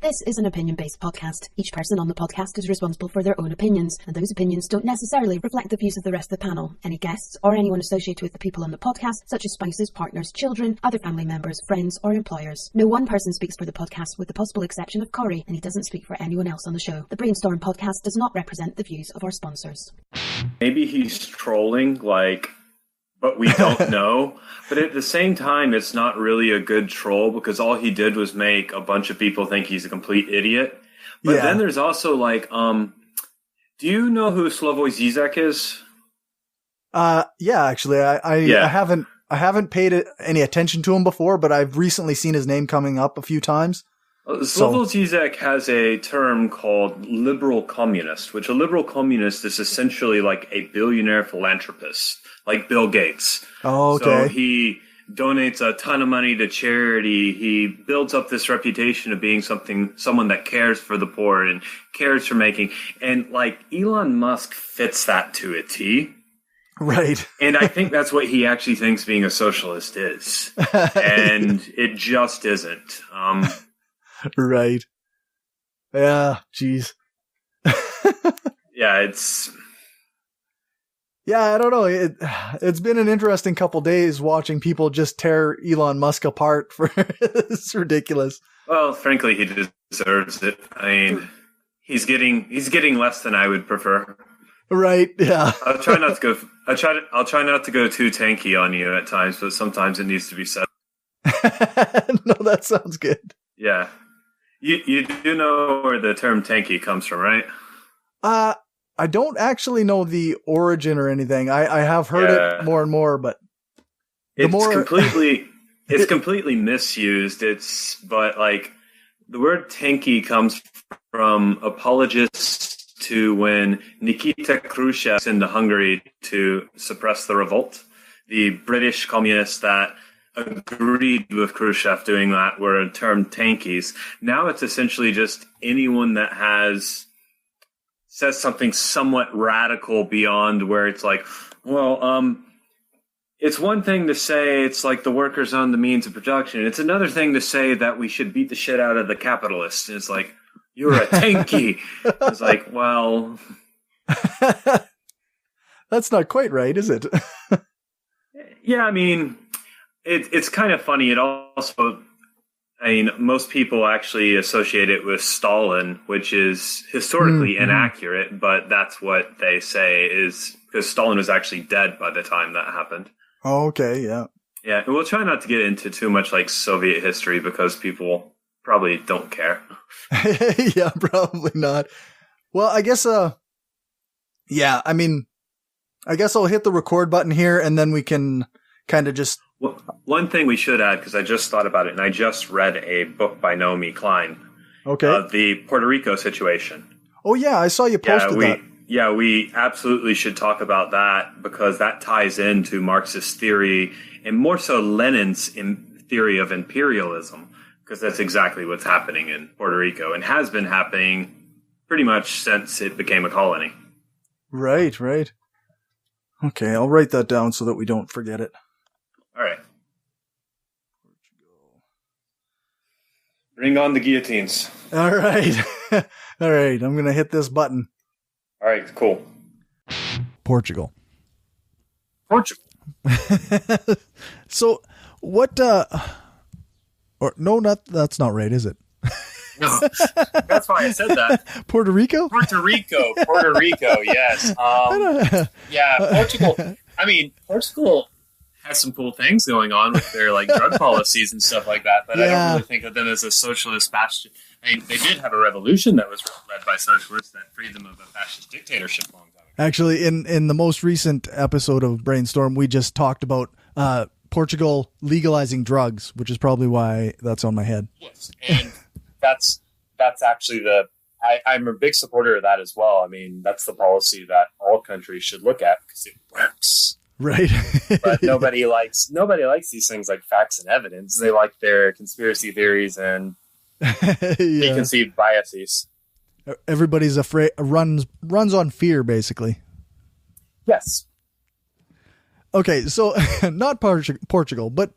This is an opinion-based podcast. Each person on the podcast is responsible for their own opinions, and those opinions don't necessarily reflect the views of the rest of the panel, any guests, or anyone associated with the people on the podcast, such as spouses, partners, children, other family members, friends, or employers. No one person speaks for the podcast with the possible exception of Cory, and he doesn't speak for anyone else on the show. The Brainstorm podcast does not represent the views of our sponsors. Maybe he's trolling, but we don't know. But at the same time, it's not really a good troll because all he did was make a bunch of people think he's a complete idiot. But then there's also do you know who Slavoj Zizek is? Yeah, actually, I haven't paid any attention to him before, but I've recently seen his name coming up a few times. Slavoj Zizek has a term called liberal communist, which a liberal communist is essentially like a billionaire philanthropist, like Bill Gates. Oh, okay. So he donates a ton of money to charity. He builds up this reputation of being someone that cares for the poor and cares for making. And Elon Musk fits that to a T. Right. And I think that's what he actually thinks being a socialist is. And it just isn't. Right. Yeah, jeez. Yeah, it's... Yeah, I don't know. It's been an interesting couple days watching people just tear Elon Musk apart for it's ridiculous. Well, frankly, he deserves it. I mean, he's getting less than I would prefer. Right? Yeah. I'll try not to go too tanky on you at times, but sometimes it needs to be said. No, that sounds good. Yeah. You do know where the term tanky comes from, right? I don't actually know the origin or anything. I have heard it more and more, but it's completely misused. But like the word tanky comes from apologists to when Nikita Khrushchev was into Hungary to suppress the revolt. The British communists that agreed with Khrushchev doing that were termed tankies. Now it's essentially just anyone that says something somewhat radical beyond where it's like, well, it's one thing to say it's like the workers on the means of production. It's another thing to say that we should beat the shit out of the capitalists. And it's like, you're a tanky. It's like, well... That's not quite right, is it? Yeah, I mean, it's kind of funny. It also... I mean, most people actually associate it with Stalin, which is historically inaccurate, but that's what they say is because Stalin was actually dead by the time that happened. Oh, okay, yeah. Yeah, and we'll try not to get into too much like Soviet history because people probably don't care. Yeah, probably not. Well, I guess, yeah, I mean, I guess I'll hit the record button here and then we can kind of just... Well, one thing we should add, because I just thought about it, and I just read a book by Naomi Klein. Okay. The Puerto Rico situation. Oh, yeah, I saw you posted that. Yeah, we absolutely should talk about that, because that ties into Marxist theory, and more so Lenin's theory of imperialism, because that's exactly what's happening in Puerto Rico, and has been happening pretty much since it became a colony. Right, right. Okay, I'll write that down so that we don't forget it. All right. Bring on the guillotines. All right. All right. I'm going to hit this button. All right, cool. Portugal. So what, that's not right, is it? No, that's why I said that. Puerto Rico, yes. Yeah, Portugal. I mean, Portugal has some cool things going on with their like drug policies and stuff like that, but I don't really think of them as a socialist bastion. I mean, they did have a revolution that was led by socialists that freed them of a fascist dictatorship long time ago. Actually, in the most recent episode of Brainstorm, we just talked about Portugal legalizing drugs, which is probably why that's on my head. Yes, and that's actually I'm a big supporter of that as well. I mean, that's the policy that all countries should look at because it works. Right. But nobody likes these things like facts and evidence. They like their conspiracy theories and preconceived biases. Everybody's afraid, runs on fear, basically. Yes. Okay, so not Portugal, but